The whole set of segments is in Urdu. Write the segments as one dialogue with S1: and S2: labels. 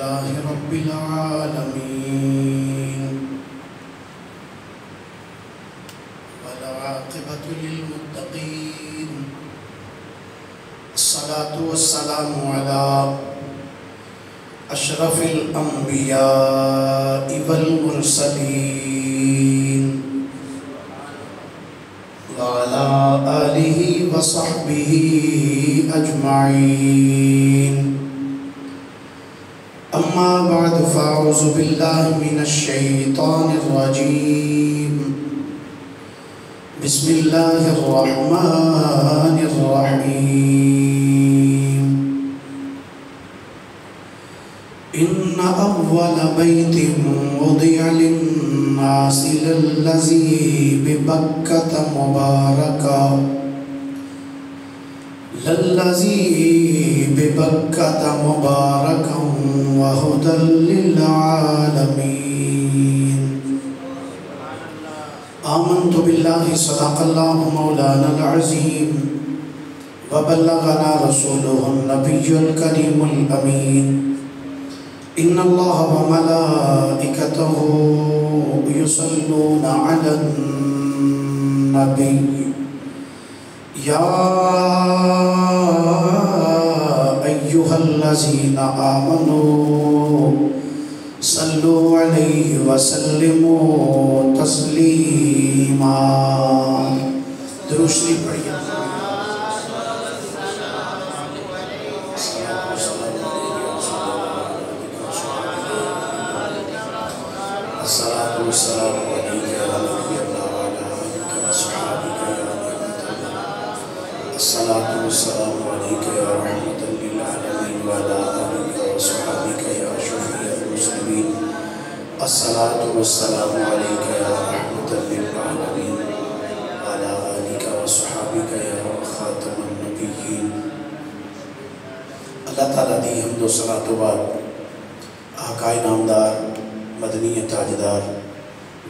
S1: لله رب العالمين والعاقبة للمتقين الصلاة والسلام على أشرف الأنبياء والمرسلين وعلى آله وصحبه أجمعين أما بعد فأعوذ بالله من الشيطان الرجيم بسم الله الرحمن الرحيم إن أول بيت وضع للناس للذي ببكة مباركا وهدى للعالمين آمنت بالله صدق الله مولانا العظيم وبلغنا رسوله النبي الكريم الأمين إن الله وملائكته يصلون على النبي يا أيها الذين آمنوا صلوا عليه وسلموا تسليما درود شریف پڑھیے الصلاة والسلام عليك يا نبي الله وعلى آلك وصحبك يا نعمة الله الصلاة والسلام عليك يا رحمة للعالمين وعلى آلك وصحبك يا شفيع المسلمين الصلاة والسلام عليك يا رحمة للعالمين وعلى آلك وصحبك يا خاتم النبيين اللہ تعالیٰ دی حمد و صلاۃ و بعد آقائے نامدار مدنی تاجدار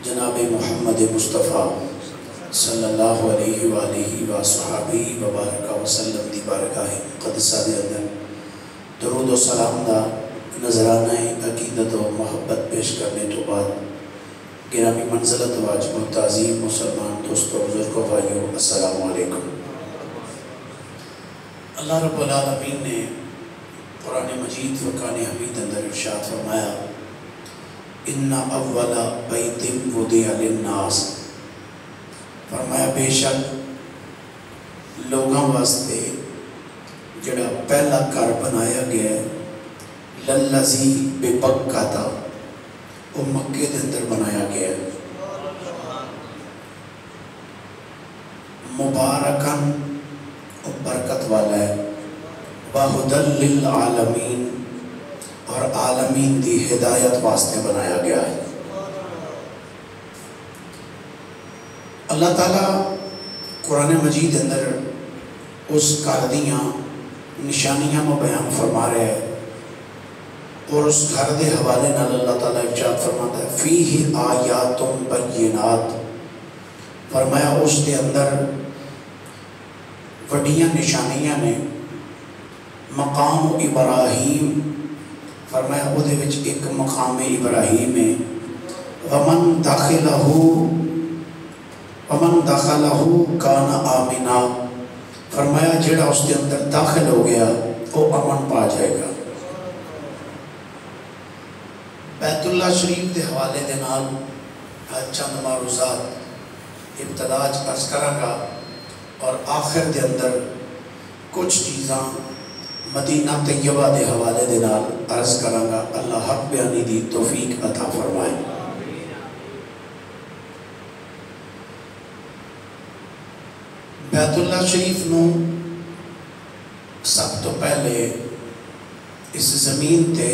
S1: جناب محمد مصطفیٰ صلی اللہ علیہ وآلہ وصحبہ وبارک وسلم دی بارگاہ مقدسہ دے اندر درود و سلام دا نظرانہ عقیدت و محبت پیش کرنے تو بعد گرامی منزلت واجب و تعظیم مسلمان دوستو بزرگ و بھائیو السلام علیکم۔ اللہ رب العالمین نے قرآن مجید فرقان حمید اندر ارشاد فرمایا ان اول بیت وضع للناس، فرمایا بے شک لوگوں واسطے جڑا پہلا گھر بنایا گیا ہے للذی ببکہ تھا وہ مکے دے اندر بنایا گیا ہے مبارکن وہ برکت والا ہے وہدی للعالمین اور عالمین دی ہدایت واسطے بنایا گیا ہے۔ اللہ تعالیٰ قرآن مجید اندر اس گھر دیاں نشانیاں کو بیان فرما رہے ہیں اور اس گھر دے حوالے نال اللہ تعالیٰ ارشاد فرماتا ہے فیہ آیات بینات، فرمایا اس دے اندر وڈیاں نشانیاں نے مقام ابراہیم، فرمایا وہ دے وچ ایک مقام ابراہیم ہے ومن دخلہ کان آمنا، فرمایا جڑا اس کے اندر داخل ہو گیا وہ امن پا جائے گا۔ بیت اللہ شریف دے حوالے دے نال چند معروضات ابتدا عرض کراں گا اور آخر دے اندر کچھ چیزاں مدینہ طیبہ دے حوالے دے نال عرض کراں گا۔ اللہ حق بیانی دی توفیق عطا فرمائے۔ بیت اللہ شریف نو سب تو پہلے اس زمین تے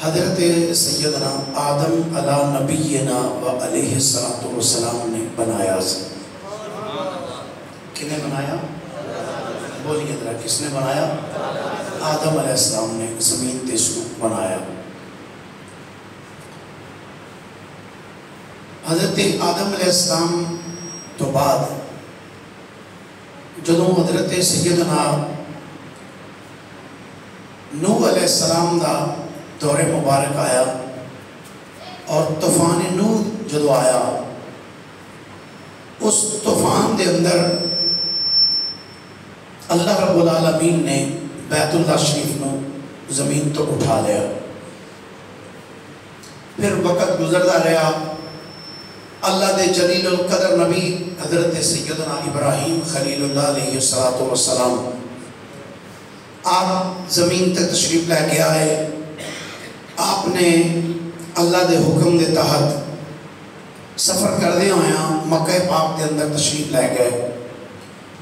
S1: حضرت سیدنا آدم علی نبینا و علیہ السلام نے بنایا سے۔ کنے بنایا؟ بولیے ذرا کس نے بنایا؟ آدم علیہ السلام نے زمین تے اس کو بنایا۔ حضرت آدم علیہ السلام تو بعد جدوں حضرت سیدنا نوح علیہ السلام دا دور مبارک آیا اور طوفان نوح جدو آیا اس طوفان دے اندر اللہ رب العالمین نے بیت اللہ شریف نو زمین تو اٹھا لیا. پھر وقت گزرتا رہا. اللہ دے جلیل القدر نبی حضرت سیدنا ابراہیم خلیل اللہ علیہ السلام آپ زمین تک تشریف لے کے آئے. آپ نے اللہ دے حکم دے تحت سفر کردے ہویا مکہ پاک دے اندر تشریف لے گئے.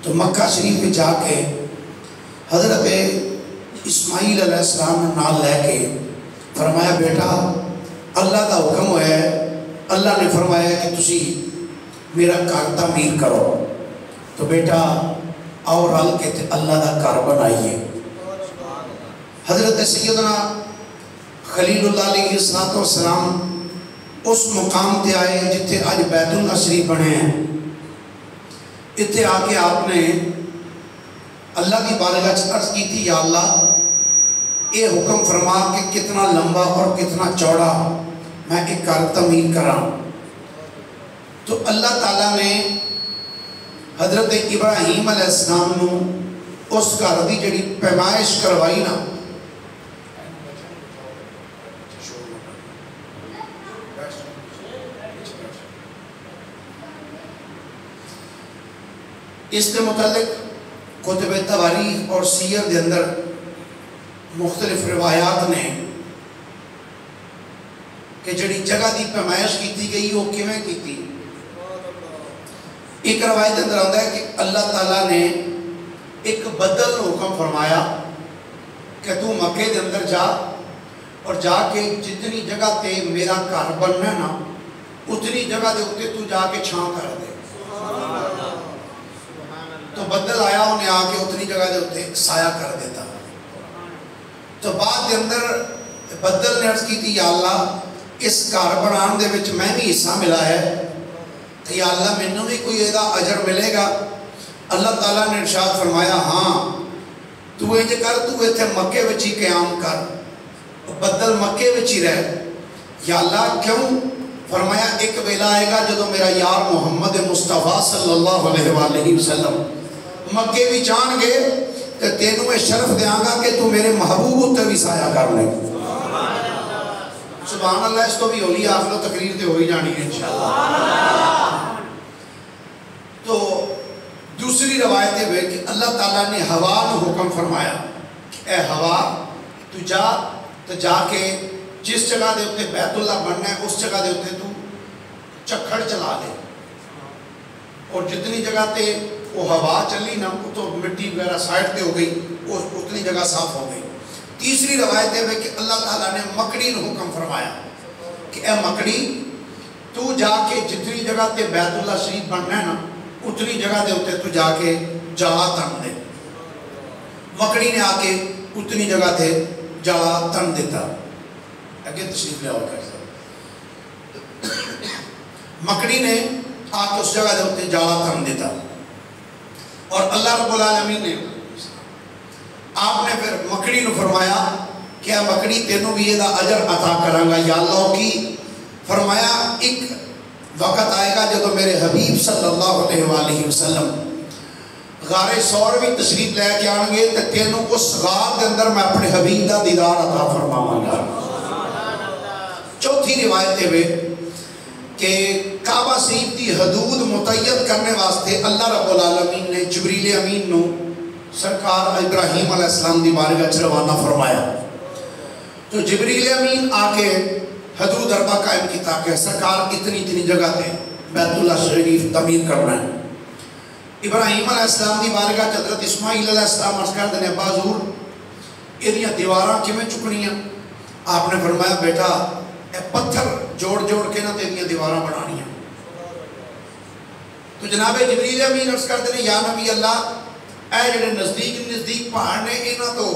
S1: تو مکہ شریف میں جا کے حضرت اسماعیل علیہ السلام نال لے کے فرمایا بیٹا اللہ دا حکم ہے, اللہ نے فرمایا کہ تسی میرا گھر تعمیر کرو. تو بیٹا آؤ رل کے اللہ دا گھر بنائیے. حضرت سیدنا خلیل اللہ علیہ السلام اس مقام تے آئے جتھے آج بیت اللہ شریف بنے ہیں. اتھے آ کے آپ نے اللہ کی بارگاہ عرض کی تھی, یا اللہ اے حکم فرما کہ کتنا لمبا اور کتنا چوڑا میں ایک گھر تعمیر کراں. تو اللہ تعالیٰ نے حضرت ابراہیم علیہ السلام نو اس گھر دی جڑی پیمائش کروائی نا, اس کے متعلق کتب تواریخ اور سیر دے اندر مختلف روایات نے کہ جڑی جگہ دی پیمائش کی گئی وہ کیویں کی. ایک روایت اندر آتا ہے کہ اللہ تعالیٰ نے ایک بدل حکم فرمایا کہ تو مکے دے اندر جا اور جا کے جتنی جگہ تے میرا گھر بننا نا اتنی جگہ دے اتے تو جا کے چھاں کر دے. تو بدل آیا انہیں آ کے اتنی جگہ دے اتے سایہ کر دیتا. تو بعد دے اندر بدل نے عرض کی تھی, یا اللہ اس گھر بنان دے وچ میں بھی حصہ ملا ہے, تو یا اللہ مینوں بھی کوئی ایدا اجر ملے گا. اللہ تعالیٰ نے ارشاد فرمایا, ہاں تو انج کر, تو ایتھے مکے وچ ہی قیام کر, بدل مکے وچ ہی رہ. یا اللہ کیوں؟ فرمایا ایک ویلا آئے گا جدو میرا یار محمد مصطفیٰ صلی اللہ علیہ وآلہ وسلم مکے بھی جان گے تو تینوں میں شرف دیاں گا کہ تو میرے محبوب تے بھی سایہ کر لے. سبحان اللہ. اس کو بھی ہولی آخر و تقریر تے ہوئی جانی ہے انشاءاللہ. تو دوسری روایت ہے کہ اللہ تعالیٰ نے ہوا کو حکم فرمایا کہ اے ہوا تو جا کے جس جگہ دے ہوتے بیت اللہ بننا ہے اس جگہ دے ہوتے تو چکھڑ چلا لے, اور جتنی جگہ تے وہ ہوا چلی نا تو مٹی وغیرہ سائڈ تے ہو گئی, اتنی جگہ صاف ہو گئی. تیسری روایت ہے کہ اللہ تعالیٰ نے مکڑی کو حکم فرمایا کہ اے مکڑی تو جا کے جتنی جگہ تے بیت اللہ شریف بننا ہے نا اتنی جگہ دے ہوتے تو جا کے جلا تن دے. مکڑی نے آ کے اتنی جگہ تے جلا تن دیتا. اگے تشریف لے آؤ کر مکڑی نے آ کے اس جگہ دے ہوتے جلا تن دیتا. اور اللہ رب العالمین نے آپ نے پھر مکڑی نے فرمایا کہ اے مکڑی تینوں بھی یہ اجر عطا کروں گا یا اللہ کی. فرمایا ایک وقت آئے گا جب میرے حبیب صلی اللہ علیہ وآلہ وسلم غار سور بھی تشریف لے کے آن گے تو تینوں اس غار کے اندر میں اپنے حبیب دا دیدار عطا فرماؤں گا. چوتھی روایت ہے کہ کعبہ شریف کی حدود متعین کرنے واسطے اللہ رب العالمین نے جبریل امین نو سرکار ابراہیم علیہ السلام دی بارگاہ روانہ فرمایا. تو جبریل امین آ کے حدود اربع قائم کی تاکہ سرکار اتنی جگہ تے بیت اللہ شریف تعمیر کرنا ہے. ابراہیم علیہ السلام دی بارگاہ حضرت اسماعیل علیہ السلام عرض کر دینے ابا حضور یہ دیواراں کیویں چکنیاں؟ آپ نے فرمایا بیٹا اے پتھر جوڑ کے نہ تیریاں دیواراں بنانیاں. تو جناب جبریل امین عرض کر دینے یا نبی اللہ اے جڑے نزدیک پہاڑ نے انہاں تو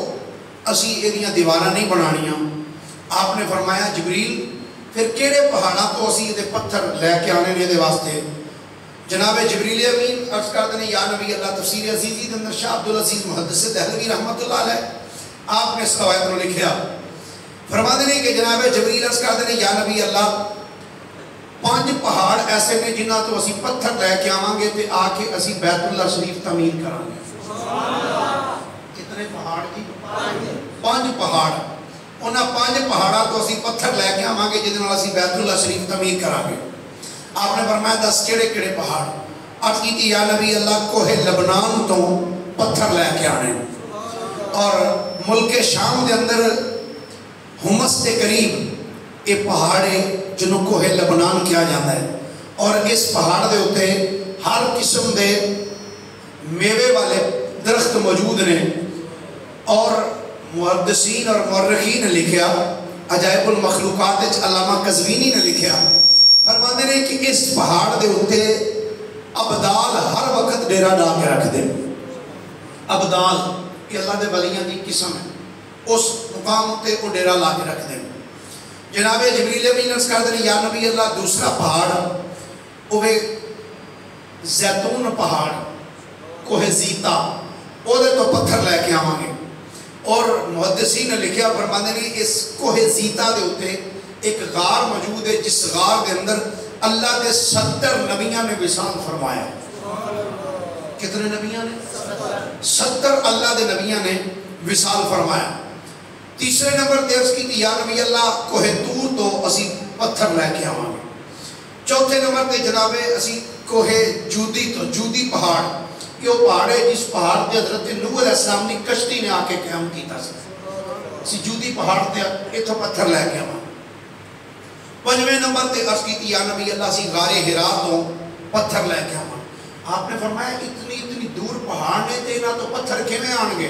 S1: اسی ایدیاں دیواراں نہیں بنانیاں. آپ نے فرمایا جبریل پھر کیڑے پہاڑاں تو اسی دے پتھر لے کے آنے نے دے واسطے؟ جناب جبریل امین عرض کر دینے یا نبی اللہ تفسیر عزیزی دے اندر شاہ عبدالعزیز محدث دہلوی رحمت اللہ علیہ آپ نے اس روایت کو لکھیا فرماتے ہیں کہ جناب جبریل عرض کرتے ہیں یا نبی اللہ 5 پہاڑ ایسے نے جنہاں تو اسی پتھر لے کے آواں گے تے آ کے اسی بیت اللہ شریف تعمیر کران گے. کتنے پہاڑ جی؟ 5 پہاڑ. انہاں 5 پہاڑاں تو اسی پتھر لے کے آواں گے جدے نال اسی بیت اللہ شریف تعمیر کران گے. آپ نے فرمایا 10 کیڑے کیڑے پہاڑ؟ عرض کی یا نبی اللہ کوہ لبنان تو پتھر لے کے آنے اور ملک شام دے اندر حمص کے قریب یہ پہاڑ ہے جنہوں کوہ لبنان کیا جاتا ہے اور اس پہاڑ دے ہوتے ہر قسم دے میوے والے درخت موجود نے. اور محدثین اور مورخین نے لکھیا عجائب المخلوقات علامہ قزوینی نے لکھیا فرماتے ہیں کہ اس پہاڑ دے ہوتے ابدال ہر وقت ڈیرا ڈا کے رکھ دیں. ابدال یہ اللہ دے ولیاں دی قسم ہے اس مقام تے وہ ڈیرا لا کے رکھ دیں. جناب جبریل امین عرض کرتے ہیں یا نبی اللہ دوسرا پہاڑ وہ زیتون پہاڑ کوہ زیتا وہ دے تو پتھر لے کے آواں گے. اور محدثین نے لکھیا فرماتے ہیں اس کوہ زیتا دے ہوتے ایک غار موجود ہے جس غار دے اندر اللہ دے 70 نبیاں نے وصال فرمایا. کتنے نبیاں نے؟ 70 اللہ دے نبیاں نے وصال فرمایا. تیسرے نمبر تے عرض کی یا نبی اللہ کوہ طور تو اسی پتھر لے کے آواں گے. چوتھے نمبر تے جناب اسی کوہ جودی تو جودی پہاڑ یہ پہاڑ ہے جس پہاڑ تے حضرت نوح علیہ السلام نے کشتی نے آ کے قیام کیتا سی. اسی جودی پہاڑ تے ایتھے پتھر لے کے آواں. پنجویں نمبر تے عرض کی یا نبی اللہ سی غار حرا تو پتھر لے کے آواں. آپ نے فرمایا اتنی دور پہاڑ نے تے نہ تو پتھر کیویں آن گے؟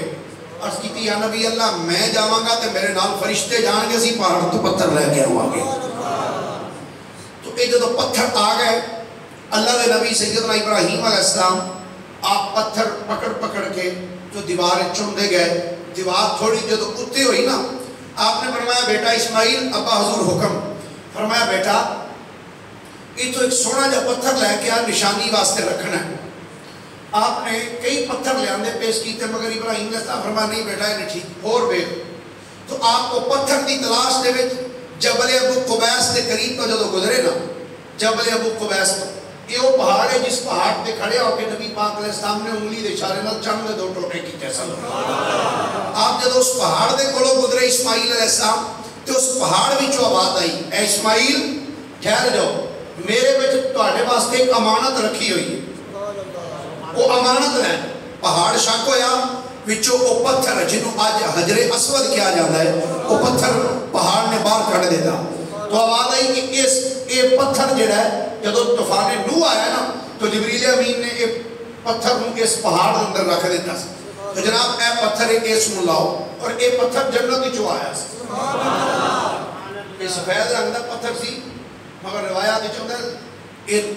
S1: عرض کی یا نبی اللہ میں جاواں گا تے میرے نال فرشتے جان گے سی پہاڑ تو پتھر لے کے آواں گے. تو یہ جدو پتھر آ گئے اللہ دے نبی سیدنا ابراہیم علیہ السلام آپ پتھر پکڑ کے جو دیوار چندے گئے. دیوار تھوڑی جدو اتے ہوئی نا آپ نے فرمایا بیٹا اسماعیل ابا حضور حکم فرمایا بیٹا یہ تو ایک سونا جا پتھر لے کے آ نشانی واسطے رکھنا ہے. آپ نے کئی پتھر لے آندے پیش کیتے مگر ابراہیم نے فرمایا نہیں بیٹا یہ نہیں ٹھیک اور بے. تو آپ کو پتھر دی تلاش دے وچ جبل ابو قبیس کے قریب تو جدو گزرے نا جبل ابو قبیس تو یہ وہ پہاڑ ہے جس پہاڑ تے کھڑے ہو کے نبی پاک علیہ السلام نے انگلی دے اشارے نال چند دے 2 ٹوٹے کیتے سن. آپ جدو اس پہاڑ دے کولوں گزرے اسماعیل علیہ السلام تے اس پہاڑ وچوں آواز آئی اے اسماعیل ٹھہر جاؤ میرے وچ تہاڈے واسطے ایک امانت رکھی ہوئی ہے. وہ امانت ہے. پہاڑ شک ہویا وچوں وہ پتھر جنوں اج حجر اسود کیا جاتا ہے وہ پتھر پہاڑ نے باہر کڈ دیتا. تو آواز آئی کہ یہ پتھر جڑا ہے جدو طوفان نوح آیا نا تو جبریل امین نے یہ پتھر اس پہاڑ اندر رکھ دیتا. تو جناب اے پتھر ایک سن لاؤ اور یہ پتھر جنت وچوں آیا یہ سفید رنگ دا پتھر سی مگر روایات وچ ہوندا یہ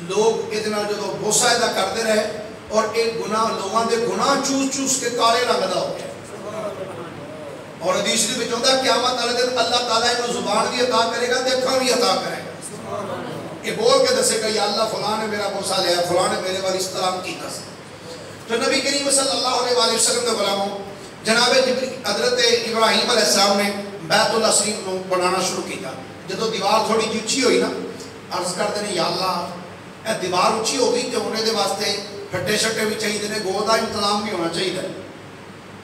S1: لوگ ادھر جدو بوسہ ادا کرتے رہے اور ایک گناہ لوگوں دے گناہ چوس کے کالے رنگ دا ہو گیا. اور حدیث میں ہوتا ہے قیامت والے دن اللہ تعالیٰ انہوں زبان بھی عطا کرے گا دیکھاں بھی عطا کرے گا. یہ بول کے دسے گا یا اللہ فلاں نے میرا بوسہ لیا فلاں نے میرے والی استلام کی تھا. تو نبی کریم صلی اللہ علیہ وسلم نے غلاموں جناب حضرت ابراہیم علیہ السلام نے بیت اللہ شریف کو بنانا شروع کیا. جدو دیوار تھوڑی جی اچھی ہوئی نا عرض کرتے ہیں یا اللہ اے دیوار اچھی ہو گئی تو ہونے دے واسطے پھٹے شٹے بھی چاہیے نے گود کا انتظام بھی ہونا چاہیے.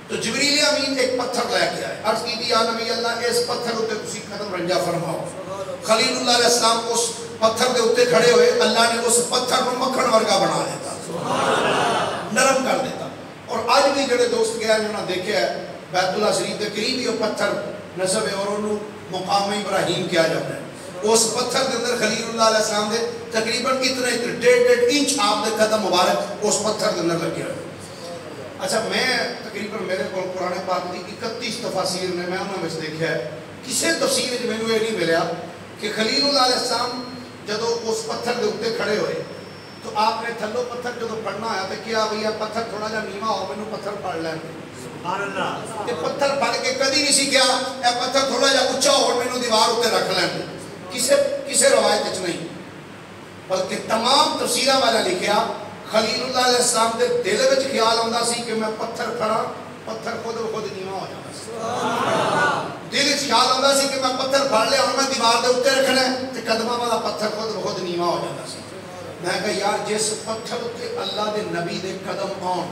S1: تو جبریل امین ایک پتھر لے کے آئے. عرض کی یا نبی اللہ اس پتھر اتنے تسی قدم رنجا فرماؤ. خلیل اللہ علیہ السلام اس پتھر دے اتنے کھڑے ہوئے اللہ نے اس پتھر کو مکھن ورگا بنا دیتا نرم کر دیتا. اور آج بھی جڑے دوست گیا انہوں نے دیکھا ہے بیت اللہ شریف کے قریب ہی وہ پتھر نصب ہے اور انہوں مقام ابراہیم کیا جاتا ہے. اس پتھر کے اندر خلیل اللہ علیہ السلام دے تقریباً اتنے 1.5 انچ آپ دے قدم مبارک اس پتھر کے اندر لگے ہوئے. اچھا میں تقریباً میرے کو قرآن پاک کی 31 تفاسیر نے میں انہوں نے دیکھا ہے کسی تفسیر میں نے یہ نہیں ملیا کہ خلیل اللہ علیہ السلام جدو اس پتھر کے اتنے کھڑے ہوئے تو آپ نے تھلو پتھر جدو پڑھنا آیا تو کیا بھیا پتھر تھوڑا جا نیواں ہو میں پتھر پڑھ لیں کہ پتھر پڑھ کے کدی نہیں سی کیا اے پتھر تھوڑا جا اچھا ہو میں دیوار اتنے رکھ لیں کسی روایت نہیں بلکہ تمام تفسیرہ والا لکھیا خلیل اللہ علیہ السلام دے دل وچ خیال آندا سی کہ میں پتھر کھڑا
S2: پتھر خود بخود نیواں ہو جاتا دل وچ خیال آندا سی کہ میں پتھر پھڑ لیا ہن میں دیوار دے اوتے رکھنا ہے تے قدماں والا پتھر خود بخود نیواں ہو جاتا سی میں کہا یار جس پتھر اوتے اللہ دے نبی دے قدم آن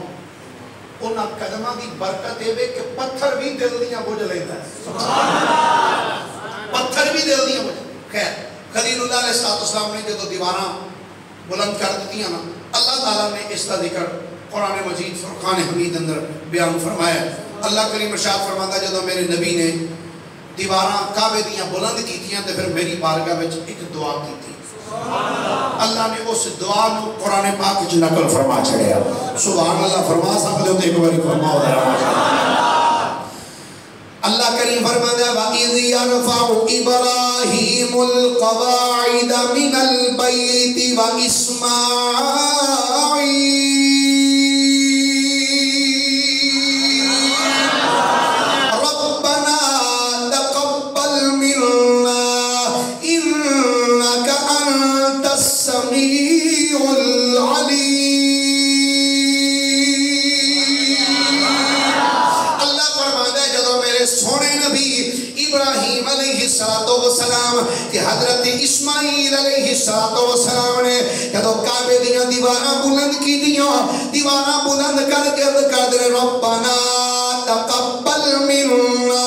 S2: انہاں قدماں دی برکت اے وے کہ پتھر بھی دل دیاں بوجھ لیندا ہے سبحان اللہ پتھر بھی دل دیاں بوجھ خیر خلیل اللہ علیہ السلام نے جدو دیواراں بلند کر دیتی نا اللہ تعالیٰ نے اس کا ذکر قرآن مجید فرقان حمید اندر بیان فرمایا اللہ کریم ارشاد فرماتا جدو میرے نبی نے دیواراں کعبے دیاں بلند کیتیاں تے پھر میری بارگاہ وچ ایک دعا کی تھی اللہ نے اس دعا نو قرآن پاک وچ نقل فرما چھڑیا سبحان اللہ فرما سکتے ہو تے ایک باری فرماؤ اللہ کریم فرماتا ہے وَإِذْ يَرْفَعُ إِبْرَاهِيمُ الْقَوَاعِدَ مِنَ الْبَيْتِ وَإِسْمَاعِيلُ رَبَّنَا تَقَبَّلْ مِنَّا إِنَّكَ أَنْتَ السَّمِيعُ الْعَلِيمُ سونے نبی ابراہیم علیہ السلام کہ حضرت اسماعیل علیہ السلام نے جدو کعبے دیاں دیواراں بلند کی دیواراں بلند کر کے دے ربنا تقبل منا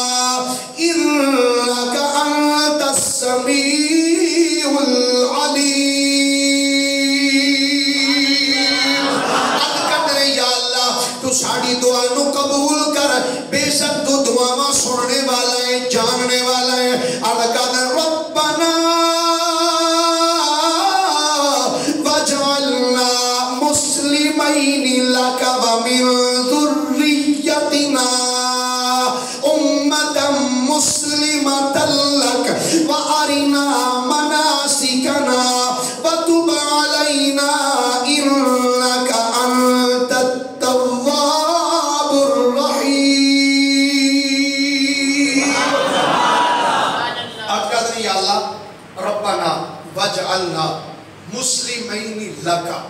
S2: انک انت السمیع العلیم عرض کر دے یا اللہ تو ساڑی دعا نو قبول کر بے شک تو دعاواں سننے والا ہے جاننے والا ہے عرض کر ربنا وجعلنا مسلمین لک ومن ذریتنا امتا مسلمتا لک وارنا مناسکنا وتب علینا انک انت التواب الرحیم یا اللہ ربنا وجعلنا مسلمین لکا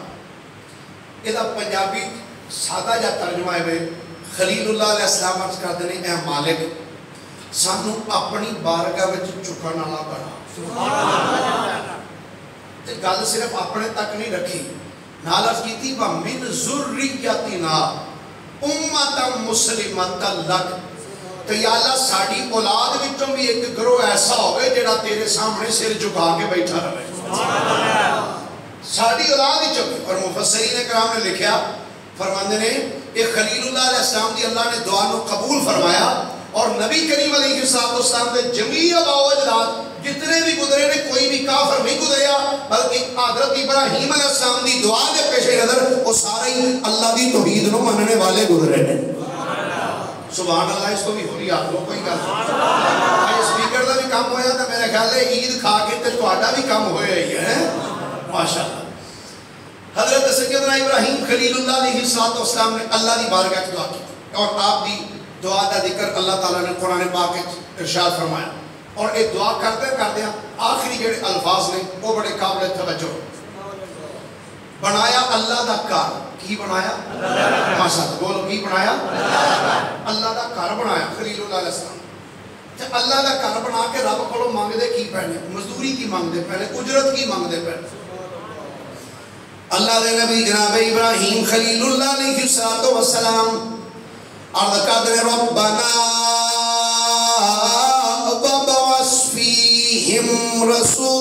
S2: یہ پنجابی سادہ جا ترجمہ ہے خلیل اللہ علیہ السلام عرض کرتے ہیں اے مالک سانو اپنی بارگاہ وچ چکن والا بنا تے گل صرف اپنے تک نہیں رکھی نال عرض کیتی ومن ذریتنا امتا مسلمتا لک تو یا اللہ ساڑی اولاد وچوں بھی ایک گروہ ایسا ہوگئے جڑا تیرے سامنے سر جھکا کے بیٹھا رہے ساڑی اولاد وچوں بھی اور مفسرین کرام نے لکھیا فرماندے نے ایک خلیل اللہ علیہ السلام دی اللہ نے دعا نو قبول فرمایا اور نبی کریم علیہ السلام دے جمیع آباء و اجداد جتنے بھی گزرے نے کوئی بھی کافر نہیں گزریا بلکہ حضرت ابراہیم علیہ السلام دی دعا دے پیش نظر وہ سارے اللہ دی توحید نو مننے والے گزرے نے سبحان اللہ اس کو بھی ہو رہی آپ لوگ کوئی گل سپیکر کا بھی کام ہویا تھا میرے خیال ہے عید کھا کے تے تہاڈا بھی کام ہویا ہی ہے ماشاءاللہ حضرت سیدنا ابراہیم خلیل اللہ علیہ السلام نے اللہ دی بارگاہ میں دعا کی اور آپ دی دعا دا ذکر اللہ تعالیٰ نے قرآن پاک ارشاد فرمایا اور ایک دعا کرتے آخری جڑے الفاظ نے وہ بڑے قابل توجہ بنایا اللہ دا کار کی بنایا ماشاءاللہ بولو کی بنایا اللہ دا کار بنایا خلیل اللہ علیہ السلام اللہ دا کار بنا کے رب کو مانگ دے کی پہنے مزدوری کی مانگ دے پہنے اجرت کی مانگ دے پہنے اللہ دے نبی جناب ابراہیم خلیل اللہ علیہ السلام عرض قدر ربنا وبعث فیہم رسولا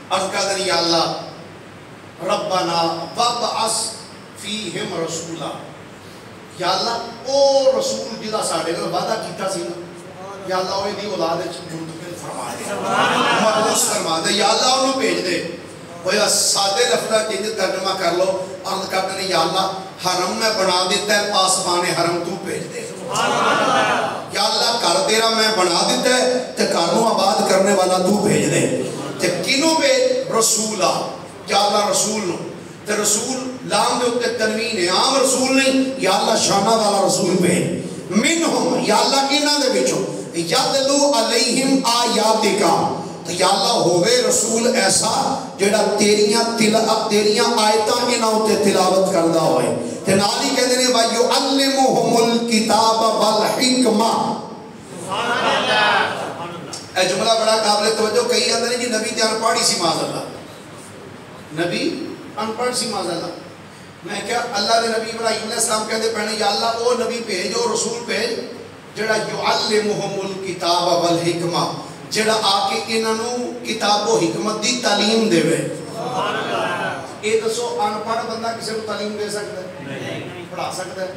S2: عرض قدر یا اللہ ربنا وبعث فیہم رسولا یا اللہ او رسول جدا ساڑھے گا وعدہ کیتا سی یا اللہ اوہ دی اولاد منتقل فرما دے محبوس فرما دے یا اللہ انہوں بھیج دے وہ سادے لفظہ جنج ترجمہ کر لو عرض کرتے ہیں یا اللہ حرم میں بنا دیتا ہے پاسبان حرم تو بھیج دے یا اللہ کر تیرا میں بنا دیتا ہے تے کاروں آباد کرنے والا تو بھیج دے تے کنوں بے رسولہ یا اللہ رسول نو تے رسول لام دے اتے تنوین ہے عام رسول نہیں یا اللہ شانہ والا رسول بھیج منہم یا اللہ کینا دے بچو یدلو علیہم آیاتکا تو یا اللہ ہوئے رسول ایسا جڑا تیریاں آیتاں انہاں تے تلاوت کردہ ہوئے تے نال ہی کہندے نے وَيُعَلِّمُهُمُ الْكِتَابَ وَالْحِکْمَةَ. اے جملہ بڑا قابل توجہ. کئی آندے نے جی نبی تے ان پڑھ سی معاذ اللہ، نبی ان پڑھ سی معاذ اللہ. میں کیا اللہ دے نبی ابراہیم علیہ السلام کہندے پہنے یا اللہ او نبی بھیج او رسول بھیج جڑا یعلمہم الکتاب والحکمہ، جڑا آ کے انہوں کتاب و حکمت دی تعلیم دے وے. اے دسو ان پڑھ بندہ کسی کو تعلیم دے سکتا ہے؟ پڑھا سکتا ہے؟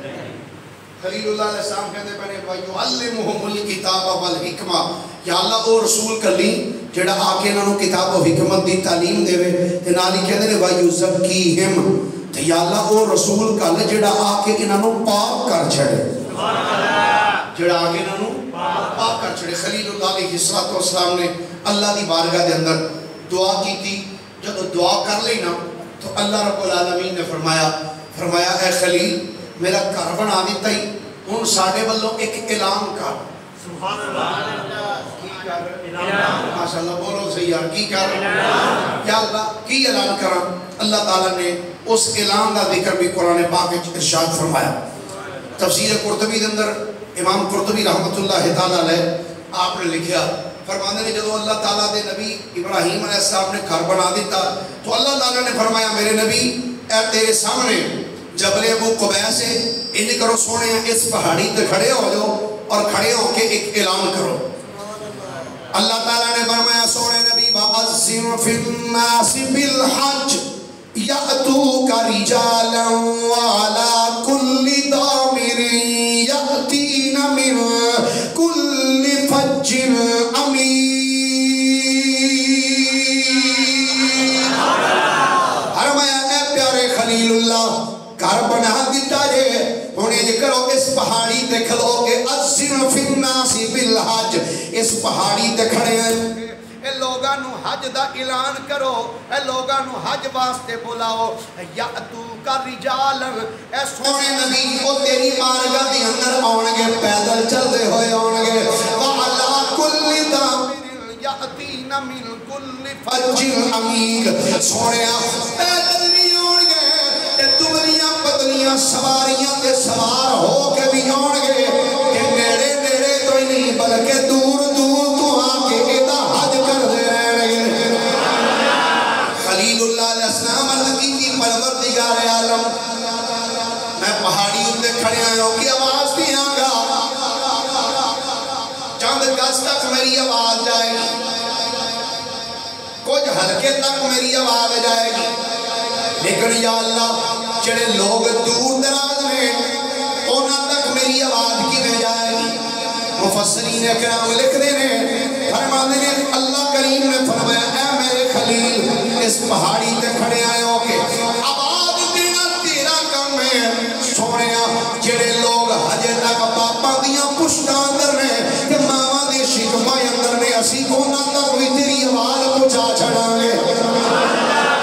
S2: خلیل اللہ علیہ السلام کہندے پہنے وَيُعَلِّمُهُمُ الْكِتَابَ وَالْحِکْمَةَ، یا اللہ او رسول کلی جڑا آ کے انہوں کتاب و حکمت دی تعلیم دے وے. تے نال ہی کہندے نے وَيُزَكِّيهِمْ، تے یا اللہ او رسول کل جڑا آ کے انہوں پاک کر چھڑے، جڑا آ کے انہوں پاک کر چھڑے. خلیل اللہ علیہ السلام نے اللہ دی بارگاہ دے اندر دعا کی تھی. جب دعا کر لینا تو اللہ رب العالمین نے فرمایا اے خلیل میرا گھر بنا دیتا ہی ہن ساڈے والوں ایک اعلان کر. سبحان اللہ. کی کر اعلان؟ ماشاءاللہ بولو صحیح یار. کی کر یا اللہ کی اعلان کراں؟ اللہ تعالیٰ نے اس اعلان کا ذکر بھی قرآن پاک میں ارشاد فرمایا. تفسیر قرطبی کے اندر امام قرطبی رحمۃ اللہ تعالیٰ علیہ آپ نے لکھیا فرمانے نے جب اللہ تعالیٰ دے نبی ابراہیم علیہ السلام نے گھر بنا دیتا تو اللہ تعالیٰ نے فرمایا میرے نبی اے تیرے سامنے جبل ابو قبیس سے انج کرو سونے اس پہاڑی تے کھڑے ہو جاؤ اور کھڑے ہو کے ایک اعلان کرو. اللہ تعالیٰ نے فرمایا سونے نبی وَأَذِّنْ فِي النَّاسِ بِالْحَجِّ يَأْتُوكَ رِجَالًا وَعَلَى كُلِّ ضَامِرٍ يَأْتِينَ مِنْ كُلِّ فَجٍّ عَمِيقٍ. فرمایا اے پیارے خلیل اللہ گھر بنا دیتا جے انہیں یہ کرو اس پہاڑی تے کھلو کہ اذن فی الناس بالحج، اس پہاڑی تے کھڑے ہیں اے لوگاں نو حج دا اعلان کرو، اے لوگاں نو حج واسطے بلاؤ. یاتوک رجالن، اے سونے نبی او تیری بارگاہ دے اندر آن گے پیدل چلدے ہوئے آن گے. وعلی کل ضامر یاتین من کل فج عمیق، سونے پیدل بھی آن گے تے دبلیاں پتلیاں سواریاں تے سوار ہو کے بھی آن گے کہ نیڑے نیڑے تو ہی نہیں بلکہ دور دور تو آ کے ادا حج کر دے رہے گے. خلیل اللہ علیہ السلام عرض کی پروردگار عالم میں پہاڑی اندے کھڑے آئے کی آواز دیا گا چند گز تک میری آواز جائے گی، کچھ ہلکے تک میری آواز جائے گی، لیکن یا اللہ جڑے لوگ دور دراز میں انہاں تک میری آواز کی میں جائے گی. مفسرین اکرام لکھ دے نے فرماتے ہیں اللہ کریم نے فرمایا اے میرے خلیل اس پہاڑی تے کھڑے آئے ہو کے آواز دینا تیرا کام ہے. سونیا جڑے لوگ ہجے تک باپا دیاں پشتاں اندر نے کہ ماواں دے شکماں اندر نے اسی انہاں تک بھی تیری آواز پہنچا چھڑاں گے.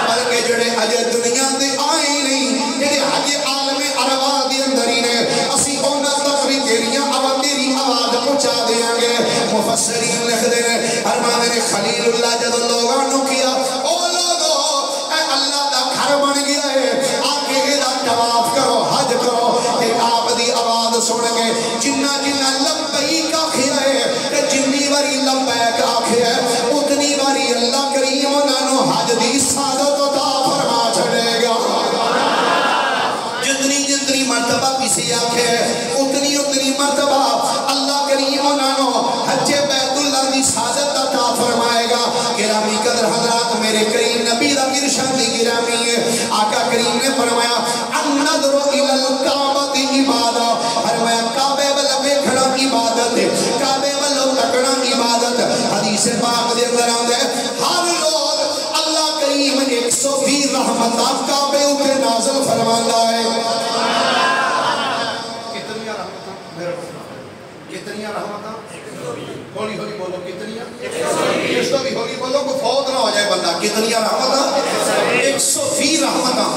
S2: بلکہ جڑے ہجے دنیا تے آئے نہیں جڑے ہجے عالم ارواح دے اندر ہی نے اسی انہاں تک بھی تیری آواز پہنچا دیاں گے. مفسرین لکھ دے نے فرماتے نے خلیل اللہ جب لوگاں نو کیا او لوگو اے اللہ دا گھر بن گیا ہے آکے ادا طواف کرو حج کرو. تے آپ دی آواز سن کے جنہ جنہ لبیک آکھیا ہے تے جنی واری لبیک آکھیا ہے اتنی واری اللہ کریم انہاں نو حج دی سعادت عطا فرما چھڑے گا. جتنی جتنی مرتبہ کسی آکھے اتنی اتنی مرتبہ اللہ کریم انہاں نو حج بیت اللہ دی سعادت عطا فرمائے گا. گرامی قدر حضرات میرے کریم نبی دا ارشاد گرامی ہے. آقا کریم نے فرمایا النظر الی الکعبۃ عبادت، فرمایا کعبے ول ویکھنا عبادت ہے، کعبے ول تکنا عبادت. حدیث پاک دے اندر آندا ہے ہر روز اللہ کریم 120 رحمتاں کعبے اوپر نازل فرماندا ہے. کتنی رحمتاں میرے کتنی رحمتاں ہولی ہولی بولو کتنیاں 120. اس تو بھی ہولی بولو کو فوت نہ ہو جائے بندہ. کتنی رحمتاں 120 رحمتاں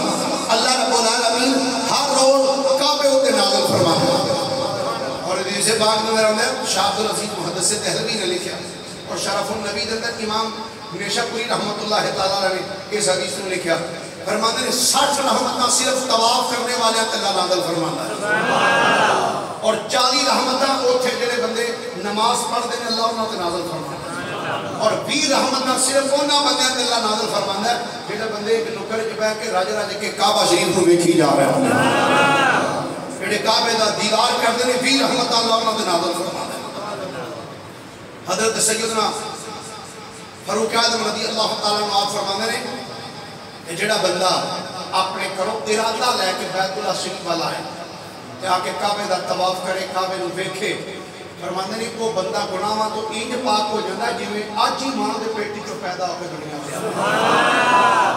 S2: اللہ رب العالمین ہر روز کعبے اوپر نازل فرماتا ہے. اور حدیث پاک میں میرا ہے شاہ عبد العزیز محدث دہلوی نے لکھا اور شرف النبی دے اندر امام نیشہ پوری رحمت اللہ تعالیٰ نے اس حدیث میں لکھا فرماتے ہیں 60 رحمتاں صرف طواف کرنے والے اللہ نازل فرماتا ہے اور 40 رحمتاں وہ تھے جڑے بندے نماز پڑھ دیں اللہ انہوں نے نازل فرماتا ہے اور 20 رحمتاں صرف انہاں بندے اللہ نازل فرماتا ہے جڑے بندے ایک نکر چ بیٹھ کے راجے راجے کے کعبہ شریف کو ویکھی جا رہے ہیں جڑے کعبے دا دیدار کرتے ہیں 20 رحمتاں اللہ انہوں نے نازل فرماتا ہے حضرت سیدنا فاروق اعظم رضی اللہ تعالیٰ عنہ آپ فرماتے ہیں کہ جڑا بندہ اپنے کرو ارادہ لے کے بیت اللہ شریف والا ہے کہ آ کے کعبے دا طواف کرے کعبے نو ویکھے فرماتے ہیں وہ بندہ گناہاں تو انج پاک ہو جاتا ہے جویں اج ہی ماں دے پیٹ چوں پیدا ہو کے دنیا تے آیا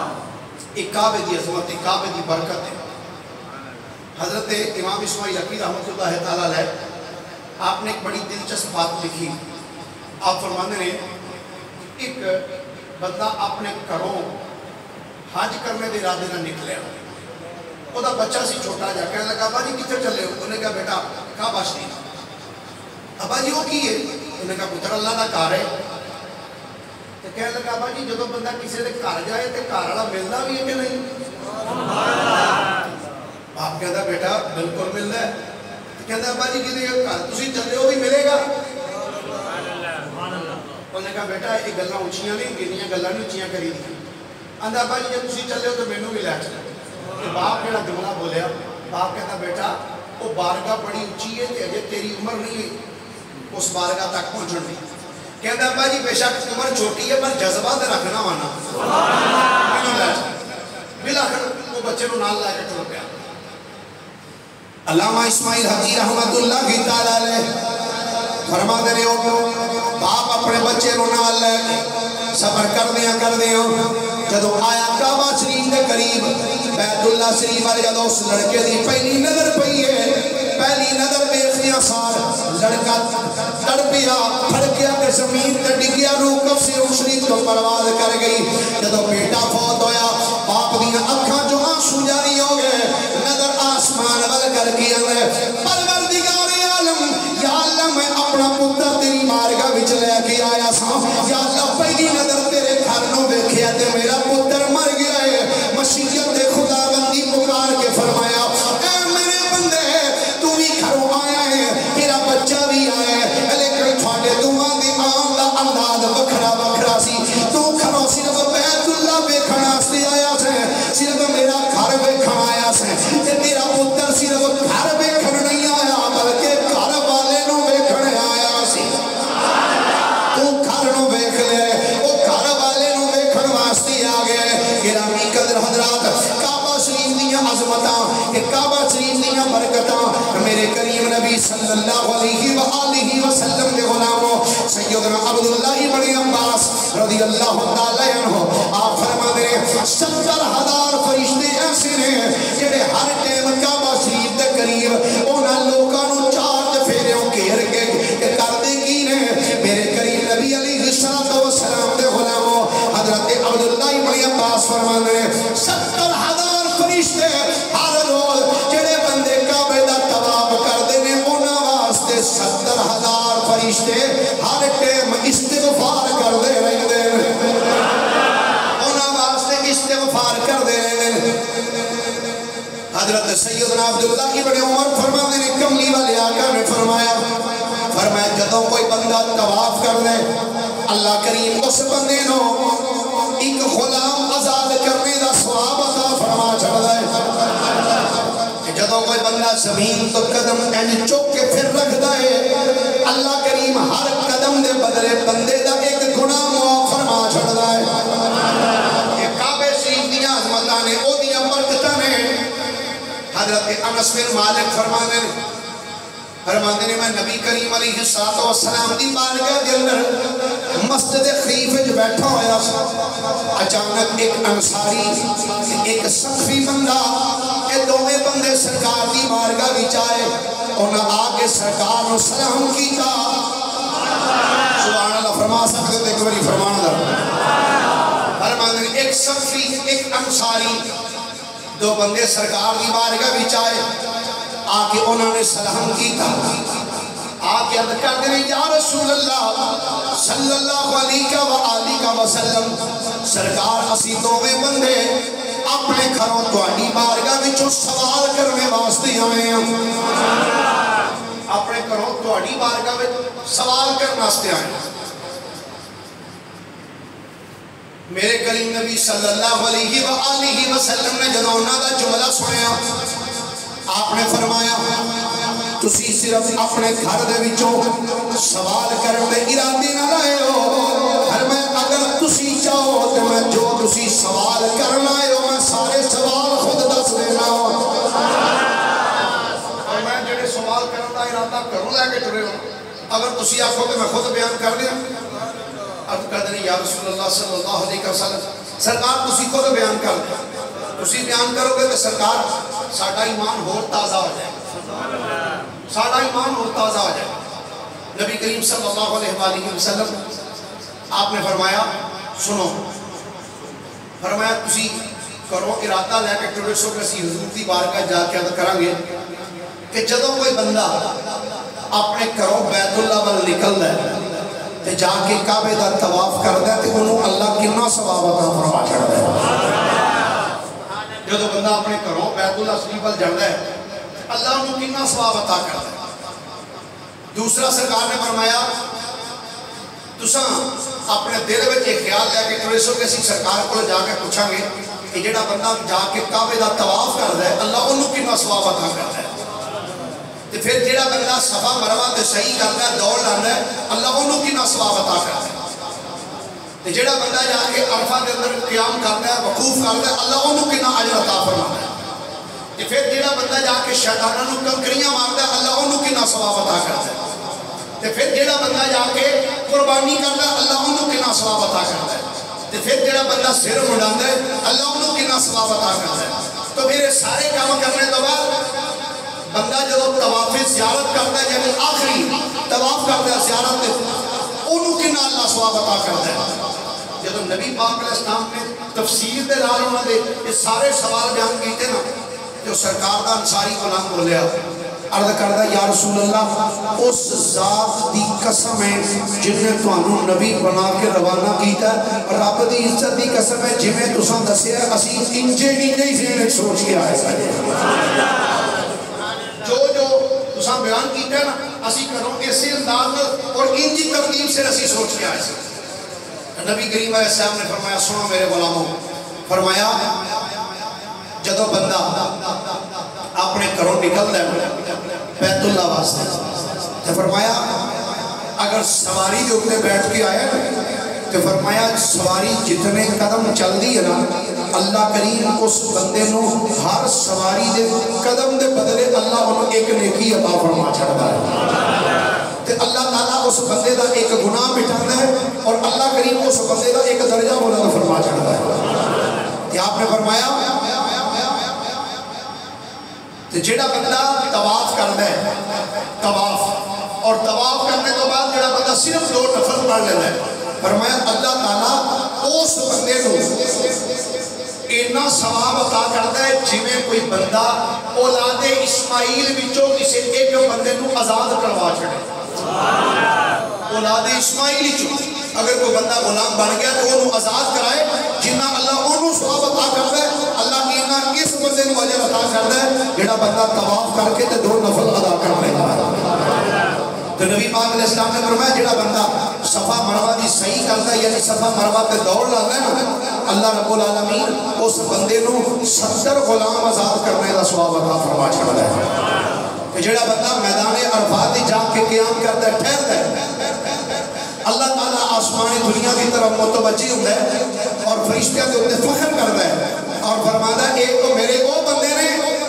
S2: ایک کعبے دی عظمت ایک کعبے دی برکت ہے حضرت امام اسماعیل حقی رحمۃ اللہ تعالیٰ علیہ آپ نے ایک بڑی دلچسپ بات لکھی آپ فرماتے ہیں ایک بندہ اپنے گھروں حج کرنے دے ارادے نہ نکلے وہ دا بچہ سی چھوٹا جا کہنے لگا ابا جی کتنے چلے ہو انہوں نے کہا بیٹا کعبہ شریف ابا جی وہ کی ہے انہوں نے کہا پتر اللہ دا گھر ہے تو کہنے لگا ابا جی جدو بندہ کسی دے گھر جائے تو گھر والا ملتا بھی ہے کہ نہیں آپ کہتا بیٹا بالکل ملتا ہے کہتا ابا جی کسی گھر تسی چلے ہو بھی ملے گا انہوں نے کہا بیٹا یہ گلاں اونچیاں نہیں گنیاں گلاں نہیں اونچیاں کری دی آندا ابا جی جب تسی چلے ہو تو مینوں بھی لے چلو باپ جڑا جملہ بولیا باپ کہتا بیٹا وہ بارگاہ بڑی اونچی ہے کہ اجے تیری عمر نہیں ہے اس بارگاہ تک پہنچن دی کہتا ابا جی بے شک عمر چھوٹی ہے پر جذبہ تے رکھنا وانا مینوں لے چلو بالآخر وہ بچے نو نال لے کے ٹر پیا علامہ اسماعیل حقی رحمت اللہ تعالی علیہ فرما دے ہو باپ اپنے بچے نو نال لے کے سفر کر دیا جدو آیا کعبہ شریف دے قریب بیت اللہ شریف والے جدو اس لڑکے دی پہلی نظر پئی ہے پہلی نظر دیکھدیاں سار لڑکا تڑپیا پھڑکیا تے زمین تے ڈگیا روح کف سے شریف تو پرواز کر گئی جدو بیٹا فوت ہویا باپ دیاں اکھاں جو آنسو جاری ہو گئے نظر آسمان ول کر کے پروردگار عالم یا اللہ میں اپنا پتر تیری مارگاہ وچ لے کے آیا سا یا اللہ پہلی نظر تیرے گھر نو ویکھیا تے میرا پتر مر گیا ہے مشیت دے خداوندی پکار کے فرمایا اے میرے بندے تو بھی گھروں آیا ہے تیرا بچہ بھی آیا ہے لیکن تھوڑے دعا دی آن دا انداز وکھرا وکھرا سی تو گھروں صرف بیت اللہ ویکھن واسطے آیا سے صرف میرا گھر ویکھن آیا سے تے تیرا پتر صرف گھر ویکھن نہیں آیا بلکہ گھر والے نو ویکھن آیا سی تو گھر نو ویکھ لے او گھر والے نو ویکھن واسطے آ گئے گرامی قدر حضرات کعبہ شریف دیاں عظمتاں کہ کعبہ شریف دیاں برکتاں میرے کریم نبی صلی اللہ علیہ وآلہ وسلم دے غلاموں سیدنا عبداللہ بن عباس رضی اللہ تعالی عنہ آپ فرما دے 70,000 فرشتے ایسے نے جڑے ہر ٹائم کعبہ شریف دے قریب انہاں لوکاں نو چار چفیروں گھیر کے کہ کردے کی نے میرے کریم نبی علیہ الصلوۃ والسلام دے غلاموں حضرت عبداللہ بن عباس فرما دے 70,000 فرشتے ہر روز جڑے بندے کعبے دا طواف کردے نے انہاں واسطے 70,000 فرشتے ہر ٹائم استغفار کردے رہندے نے انہاں واسطے استغفار کردے رہندے حضرت سیدنا عبداللہ بن عمر فرماتے ہیں کملی والے آقا نے فرمایا جدوں کوئی بندہ طواف کر دے اللہ کریم اس بندے نو ایک غلام آزاد کرنے دا ثواب عطا فرما چھڑدا ہے جدوں کوئی بندہ زمین تو قدم انج چوک کے پھر رکھدا ہے اللہ کریم ہر قدم دے بدلے بندے دا ایک گناہ معاف فرما چھڑدا ہے یہ کعبہ شریف دیاں عظمتاں نے او دیاں برکتاں نے حضرت انس بن مالک فرماتے ہیں میں نبی کریم علیہ السلام دی بارگاہ دے اندر مسجد خیف وچ بیٹھا ہویا اچانک ایک انصاری ایک سخفی بندہ یہ دوویں بندے سرکار دی بارگاہ وچ آئے انہاں آ کے سرکار نو سلام کیتا سبحان اللہ فرما سکتے تے ایک باری فرمان دا فرماتے ہیں ایک سخفی ایک انصاری دو بندے سرکار دی بارگاہ وچ آئے آ کے انہوں نے سلام کیتا آ کے عرض کر دیں یا رسول اللہ صلی اللہ علیہ وسلم سرکار اسی دوویں بندے اپنے گھروں تہاڈی بارگاہ وچوں سوال کرنے واسطے آئے ہیں اپنے گھروں تہاڈی بارگاہ وچ سوال کرنے واسطے آئے ہیں میرے کریم نبی صلی اللہ علیہ وسلم نے جدوں انہاں دا جملہ سنیا آپ نے فرمایا تسی صرف اپنے گھر دے وچوں سوال کرن دے ارادے نہ رہے ہو فرمایا اگر تسی چاہو تے میں جو تسی سوال کرنا ہے میں سارے سوال خود دس دینا اور میں جڑے سوال کرن دا ارادہ کروں لے کے ٹرے ہو اگر تسی آکھو کہ میں خود بیان کر دیا عرض کر دیں یا رسول اللہ صلی اللہ علیہ وسلم سرکار تسی خود بیان کر دیں تسی بیان کرو گے کہ سرکار ساڈا ایمان ہور تازہ ہو جائے ساڈا ایمان ہور تازہ ہو جائے نبی کریم صلی اللہ علیہ وسلم آپ نے فرمایا سنو فرمایا تسی کرو ارادہ لے کے ٹرے سو کہ اسی حضور دی بارگاہ جا کے عرض کریں گے کہ جدوں کوئی بندہ اپنے گھروں بیت اللہ ول نکلدا ہے تے جا کے کعبے دا طواف کردا ہے تے انہوں اللہ کتنا ثواب عطا فرما چھڑدا ہے جدوں بندہ اپنے گھروں بیت اللہ شریف ول جاندا ہے اللہ انہوں کتنا ثواب عطا کردا ہے دوسرا سرکار نے فرمایا تساں اپنے دل وچ یہ خیال لے کے ٹرے سو کہ اسی سرکار کول جا کے پوچھاں گے کہ جڑا بندہ جا کے کعبے دا طواف کردا ہے اللہ انہوں کتنا ثواب عطا کردا ہے تے پھر جڑا بندہ صفا مروہ تے صحیح کردا ہے دوڑ لانا ہے اللہ انہوں کتنا ثواب عطا کردا ہے تے جڑا بندہ جا کے عرفہ دے اندر قیام کردا ہے وقوف کردا ہے اللہ انہوں کتنا اجر عطا فرماتا ہے تے پھر جڑا بندہ جا کے شیطاناں نوں کنکریاں ماردا ہے اللہ انہوں کتنا ثواب عطا کردا ہے تے پھر جڑا بندہ جا کے قربانی کردا ہے اللہ انہوں کتنا ثواب عطا کردا ہے تے پھر جڑا بندہ سر مڈاندا ہے اللہ انہوں کتنا ثواب عطا کردا ہے تو پھر یہ سارے کام کرنے تو بعد بندہ جدو طواف زیارت کرتا ہے یعنی آخری طواف کرتا ہے زیارت انہوں کنا اللہ ثواب عطا کرتا ہے جدو نبی پاک علیہ السلام نے تفسیر دے نال انہوں نے یہ سارے سوال بیان کیتے نا جو سرکار دا انصاری غلام بولیا عرض کردا یا رسول اللہ اس ذات دی قسم ہے جن نے تانوں نبی بنا کے روانہ کیتا ہے رب دی عزت دی قسم ہے جویں تساں دسیا اسی انجے نہیں ذہن سوچ کے آئے سارے جو تساں بیان کیتا ہے نا اسی کروں اسی انداز اور انجی ترتیب سے اسی سوچ کے آئے سے نبی کریم علیہ السلام نے فرمایا سنو میرے غلاموں فرمایا جدو بندہ اپنے گھروں نکل دے بیت اللہ واسطے تو فرمایا اگر سواری دے اوپر بیٹھ کے آیا تو فرمایا سواری جتنے قدم چل دی ہے نا اللہ کریم اس بندے نو ہر سواری دے قدم دے بدلے اللہ انہوں ایک نیکی عطا فرما چھڑتا ہے تے اللہ تعالیٰ اس بندے دا ایک گناہ مٹاتا ہے اور اللہ کریم اس بندے دا ایک درجہ بلند فرما چھڑتا ہے کہ آپ نے فرمایا تے جڑا بندہ طواف کرتا ہے طواف اور طواف کرنے تو بعد جڑا بندہ صرف 2 نفل پڑھ لیتا ہے فرمایا اللہ تعالیٰ اس بندے کو اتنا ثواب عطا کرتا ہے جویں کوئی بندہ اولاد اسماعیل وچوں کسی ایک بندے کو آزاد کروا چھڑے اولاد اسماعیل وچوں اگر کوئی بندہ غلام بن گیا تو انہوں آزاد کرائے جنہ اللہ انہوں ثواب عطا کرتا ہے اللہ اتنا اس بندے کو اجر عطا کرتا ہے جڑا بندہ طواف کر کے تے 2 نفل ادا کر لیتا ہے تو نبی پاک علیہ السلام نے فرمایا جڑا بندہ صفا مروہ دی صحیح کرتا ہے یعنی صفا مروہ تے دوڑ لاتا ہے نا اللہ رب العالمین اس بندے نو 70 غلام آزاد کرنے دا ثواب عطا فرما چھڑدا ہے کہ جڑا بندہ میدان عرفات دی جا کے قیام کرتا ہے ٹھہرتا ہے اللہ تعالیٰ آسمان دنیا کی طرف متوجہ ہوتا ہے اور فرشتیاں دے اوپر فخر کرتا ہے اور فرماتا ہے ایک تو میرے وہ بندے نے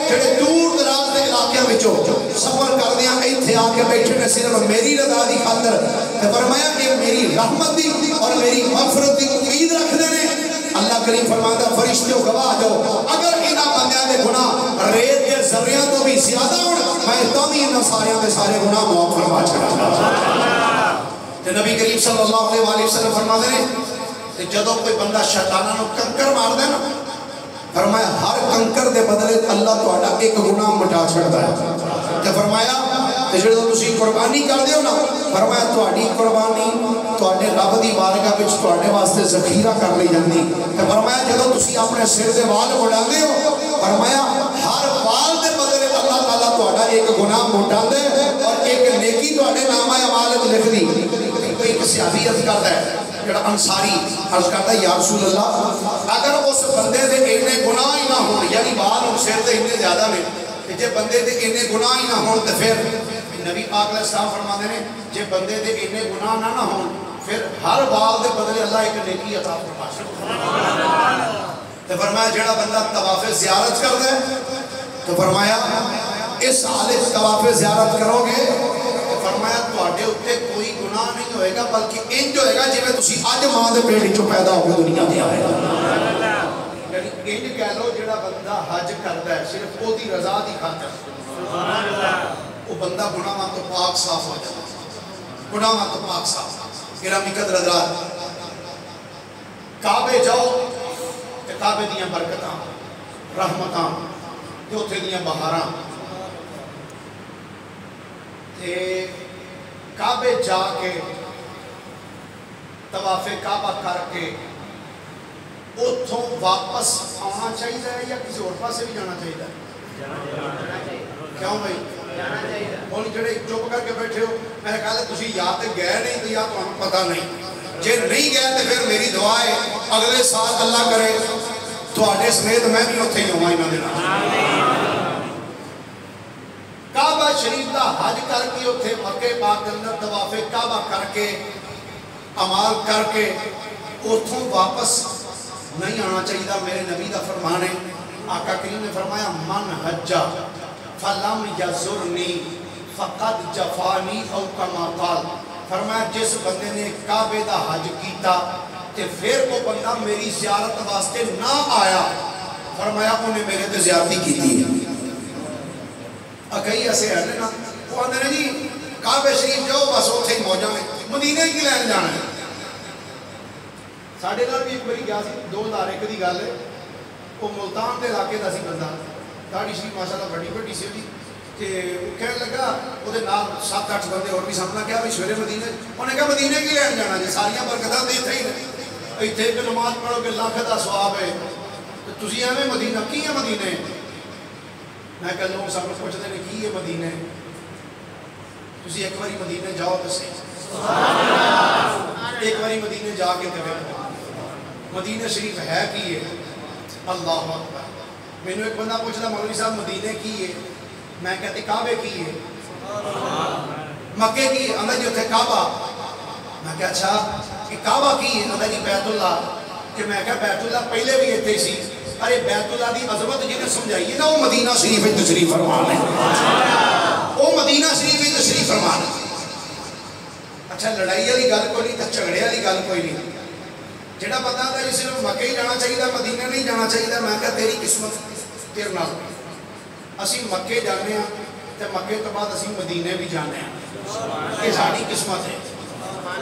S2: جڑے دور دراز دے علاقے وچوں سفر کر دیاں ایتھے آ کے بیٹھے نے صرف میری رضا دی خاطر تے فرمایا کہ میری رحمت دی اور میری مغفرت دی امید رکھدے نے اللہ کریم فرماتا ہے فرشتوں گواہ جاؤ اگر انہاں بندیاں دے گناہ ریت دے ذریعہ تو بھی زیادہ ہون میں تاوی انہاں ساریاں دے سارے گناہ معاف فرما چھڑاں تے نبی کریم صلی اللہ علیہ وسلم فرماتے ہیں کہ جدوں کوئی بندہ شیطاناں نوں کنکر مار دے نا فرمایا ہر کنکر دے بدلے اللہ تہاڈا ایک گناہ مٹا چھڑدا ہے تے فرمایا تے جدوں تسی قربانی کردے ہو نا فرمایا تہاڈی قربانی تہاڈے رب دی بارگاہ وچ تہاڈے واسطے ذخیرہ کر لی جاندی تے فرمایا جدوں تسی اپنے سر دے وال اڑاندے ہو فرمایا ہر وال دے بدلے اللہ تعالیٰ تہاڈا ایک گناہ مٹاندے اور ایک نیکی تہاڈے نامہ اعمال وچ لکھ دی۔ ایک صحابی عرض کردا ہے جڑا انصاری عرض کرتا ہے یا رسول اللہ اگر اس بندے دے اینے گناہ ہی نہ ہون یعنی بال اور سر دے اتنے زیادہ نے کہ جے بندے دے اینے گناہ ہی نہ ہون تو پھر نبی پاک علیہ السلام فرماتے ہیں جے بندے دے اینے گناہ نہ ہون پھر ہر بال دے بدلے اللہ ایک نیکی عطا فرمائے۔ تو فرمایا جڑا بندہ طواف زیارت کر دے تو فرمایا اس حالت طواف زیارت کرو گے فرمایا تواڈے اوتے کوئی گناہ نہیں ہوئے گا بلکہ انج ہوئے گا جویں تسی اج ماں دے پیٹ وچوں پیدا ہو کے دنیا تے آئے یعنی انج کہہ لو جڑا بندہ حج کردا ہے صرف او دی رضا دی خاطر سبحان اللہ او بندہ گناہاں تو پاک صاف ہو جاتا ہے گناہاں تو پاک صاف۔ گرامی قدر حضرات کعبے جاؤ تے کعبے دیاں برکتاں رحمتاں تے اوتھے دیاں بہاراں کعبے جا کے طواف کعبہ کر کے اتھوں واپس آنا چاہیے یا کسی اور پاسے بھی جانا چاہیے؟ کیوں بھائی؟ اور جڑے چپ کر کے بیٹھے ہو میرے خیال ہے تسی یا تے گئے نہیں تو یا تو ہمیں پتہ نہیں جے نہیں گئے تو پھر میری دعا ہے اگلے سال اللہ کرے تواڈے سمیت میں بھی اتھے ہی ہوں انہاں دے نال۔ کعبہ شریف دا حج کر کے اتھے مکہ پاک کے اندر طواف کعبہ کر کے عمال کر کے اتھوں واپس نہیں آنا چاہیے میرے نبی دا فرمان ہے آقا کریم نے فرمایا من حجہ فلم یزرنی فقد جفانی او کما قال فرمایا جس بندے نے کعبے دا حج کیتا تے پھر وہ بندہ میری زیارت واسطے نہ آیا فرمایا انہیں میرے تے زیارتی کیتی ہے۔ کئی ایسے ہیں نا وہ آندے ہیں جی کعبہ شریف جاؤ بس اتھے ہی موجہ میں مدینہ کی لین جانا ہے۔ ساڑھے نال بھی ایک بری گیا سی 2001 دی گل ہے وہ ملتان دے علاقے دا سی بندہ داڑھی شریف ماشاءاللہ بڑی بڑی سی ہوئی کہ کہنے لگا وہ دے نال 7-8 بندے اور بھی سامنا کیا بھی سویرے مدینہ انہوں نے کہا مدینہ کی لین جانا جی ساریاں برکتاں دے تھے ہی اتھے ایک نماز پڑھو کہ لاکھ دا ثواب ہے تو تسی ایویں مدینہ کی ہے مدینہ میں کہ لوگ سب پوچھتے ہیں کی ہے مدینہ تسی ایک باری مدینہ جاؤ تو صحیح ایک باری مدینہ جا کے دیکھو مدینہ شریف ہے کی ہے اللہ اکبر۔ میں نے ایک بندہ پوچھتا مولوی صاحب مدینہ کی ہے میں کہتی کعبے کی ہے مکے کی ہے اندر جی اتھے کعبہ میں کہا اچھا کہ کعبہ کی ہے اندر جی بیت اللہ کہ میں کہا بیت اللہ پہلے بھی اتھے سی ارے بیت اللہ دی عظمت جنہیں سمجھائیے نا وہ مدینہ شریف میں تشریف فرمان ہے وہ مدینہ شریف میں تشریف فرمان ہے۔ اچھا لڑائی والی گل کوئی نہیں تو جھگڑے والی گل کوئی نہیں جڑا بندہ آتا جی صرف مکے ہی جانا چاہیے مدینہ نہیں جانا چاہیے میں کہا تیری قسمت تیرے نال اسی مکے جانے ہیں تو مکے تو بعد اسی مدینے بھی جانے ہیں یہ ساری قسمت ہے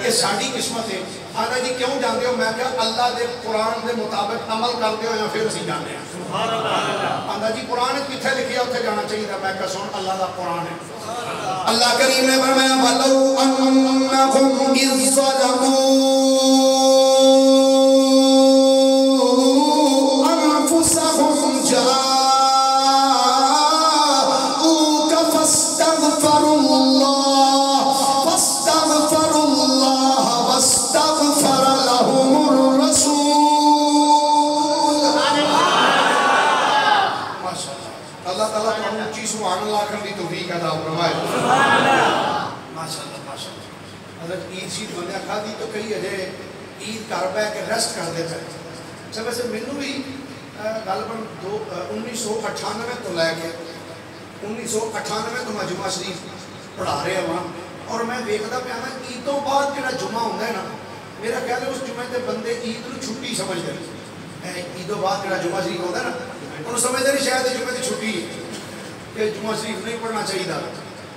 S2: یہ ساری قسمت ہے۔ آنا جی کیوں جاندے ہو میں کہا اللہ دے قرآن دے مطابق عمل کرتے ہو یا پھر اسی جانے ہیں آنا جی قرآن کتھے لکھیا اتھے جانا چاہیے میں کہا سن اللہ دا قرآن ہے اللہ کریم نے فرمایا وَلَوْ أَنَّهُمْ إِذْ ظَلَمُوا أَنفُسَهُمْ جَاءُوكَ فَاسْتَغْفَرُوا اللَّهَ وَاسْتَغْفَرَ لَهُمُ الرَّسُولُ اللہ تعالیٰ کو اونچی سبحان اللہ کرنے کی توفیق عطا فرمائے ماشاءاللہ ماشاءاللہ۔ حضرت عید شید بندہ کھا دی تو کئی اجے عید کر پہ کہ ریسٹ کر دے پہ اچھا ویسے مینوں بھی غالباً 1998 تو لے کے 1998 تو میں جمعہ شریف پڑھا رہے ہوں اور میں دیکھتا پیا نا عیدوں بعد جڑا جمعہ ہوتا ہے نا میرا خیال ہے اس جمعے تے بندے عید نو چھٹی سمجھتے ہیں عیدوں بعد جڑا جمعہ شریف ہوتا ہے نا انہوں سمجھتے نہیں شاید جمعے کی چھٹی ہے کہ جمعہ شریف نہیں پڑھنا چاہیے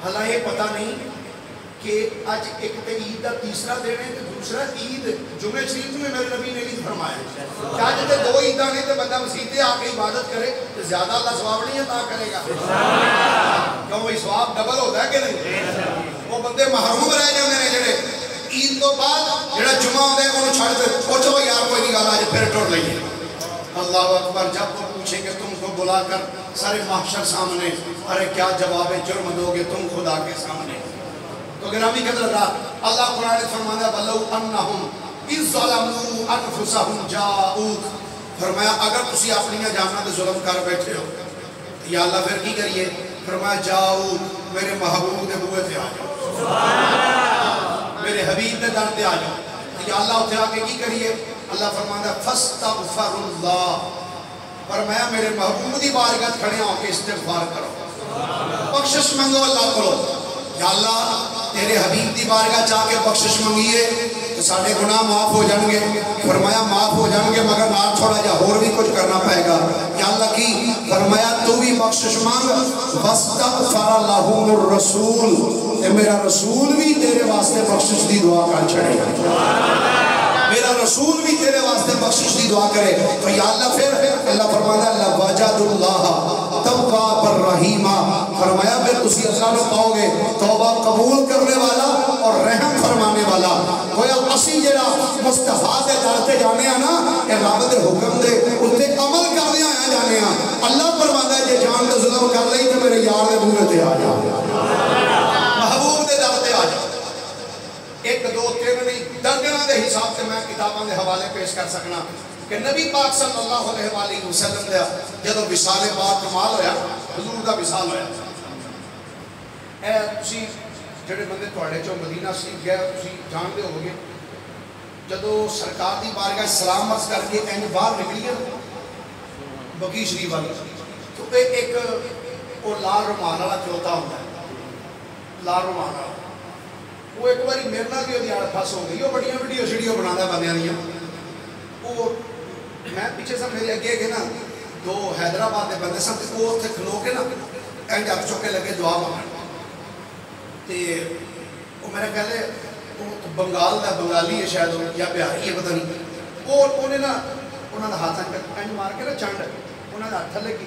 S2: حالانکہ یہ پتہ نہیں کہ اج ایک تے عید دا تیسرا دن ہے تے دوسرا عید جمعہ شریف میں میرے نبی نے عید فرمایا کہ اج تے دو عیداں نے تے بندہ مسجد آ کے عبادت کرے تو زیادہ اللہ ثواب نہیں عطا کرے گا کہ وہ سواب ڈبل ہوتا ہے کہ نہیں؟ وہ بندے محروم رہ جاندے نے جڑے عید تو بعد جڑا جمعہ ہوتا ہے انہوں چھڑ دے وہ چلو یار کوئی نہیں گالا آج پھر ٹوٹ لئیے. اللہ اکبر. جب وہ پوچھیں کہ تم کو بلا کر سارے محشر سامنے ارے کیا جواب جرم دو گے تم خدا کے سامنے. تو گرامی قدر اللہ قرآن فرماتا ہے وَلَوْ أَنَّهُمْ إِذْ ظَلَمُوا أَنفُسَهُمْ جَاءُوكَ. فرمایا اگر تسی اپنی جاناں تے ظلم کر بیٹھے ہو یا اللہ پھر کی کریے؟ فرمایا جاؤ میرے محبوب دے بوئے تے آ جاؤ, میرے حبیب دے در تے آ جاؤ. یا اللہ اتھے آگے کی کریے؟ اللہ فرماتا ہے فَاسْتَغْفَرُ اللَّهِ. فرمایا میرے محبوب دی بارگاہ کھڑے ہو کے استغفار کرو, بخشش منگو اللہ کرو. یا اللہ تیرے حبیب دی بارگاہ جا کے بخشش منگیے تو ساڑھے گناہ معاف ہو جائیں گے. فرمایا معاف ہو جائیں گے مگر نہ تھوڑا جا اور بھی کچھ کرنا پائے گا. یا اللہ کی فرمایا تو بھی بخشش مانگ. وَاسْتَغْفَرَ لَهُمُ الرَّسُولُ. میرا رسول بھی تیرے واسطے بخشش دی دعا کر چھڑے گا, میرا رسول بھی تیرے واسطے بخشش دی دعا کرے. تو یا اللہ پھر اللہ فرماتا ہے لَوَجَدُ اللَّهَ تَوَّابًا رَحِيمًا. فرمایا پھر تسی اللہ نے پاؤ گے توبہ قبول کرنے والا اور رحم فرمانے والا. گویا اسی جڑا مصطفیٰ دے درتے جانے ہیں نا کہ رب دے حکم دے اتے عمل کرنے آیا جانے ہیں. اللہ فرماتا ہے جے جان تے ظلم کر لئی تے میرے یار دے بوئے تے آ جا, محبوب دے درتے آ جا. ایک دو تین نہیں درجنہ دے حساب سے میں کتاباں دے حوالے پیش کر سکنا کہ نبی پاک صلی اللہ علیہ وآلہ وسلم دے جدو وصال پاک کمال ہویا, حضور دا وصال ہویا. اے تسی جڑے بندے تواڈے چوں مدینہ شریف گئے تسی جان دے ہو گے جدو سرکار دی بارگاہ سلام عرض کر کے اینج باہر نکلی ہے بقی شریف والی تو ایک وہ لال رومال والا کھلوتا ہوتا ہے, لال رومال والا. وہ ایک باری میرے نال بھی وہ پھس ہو گئی. وہ بڑیاں ویڈیو شیڈیو بنانا بندیاں دیاں. وہ میں پیچھے سے میرے اگے گئے نا دو حیدرآباد دے بندے سن تے وہ اتنے کھلو کے نا اینج ہاتھ چک کے لگے دعا مانگن. تے وہ میرا کہلے وہ بنگال دا بنگالی ہے شاید یا بہاری ہے پتہ نہیں. وہ انہیں نا انہوں نے ہاتھ اینج مار کے نا چنڈ انہوں نے ہاتھ تھلے کی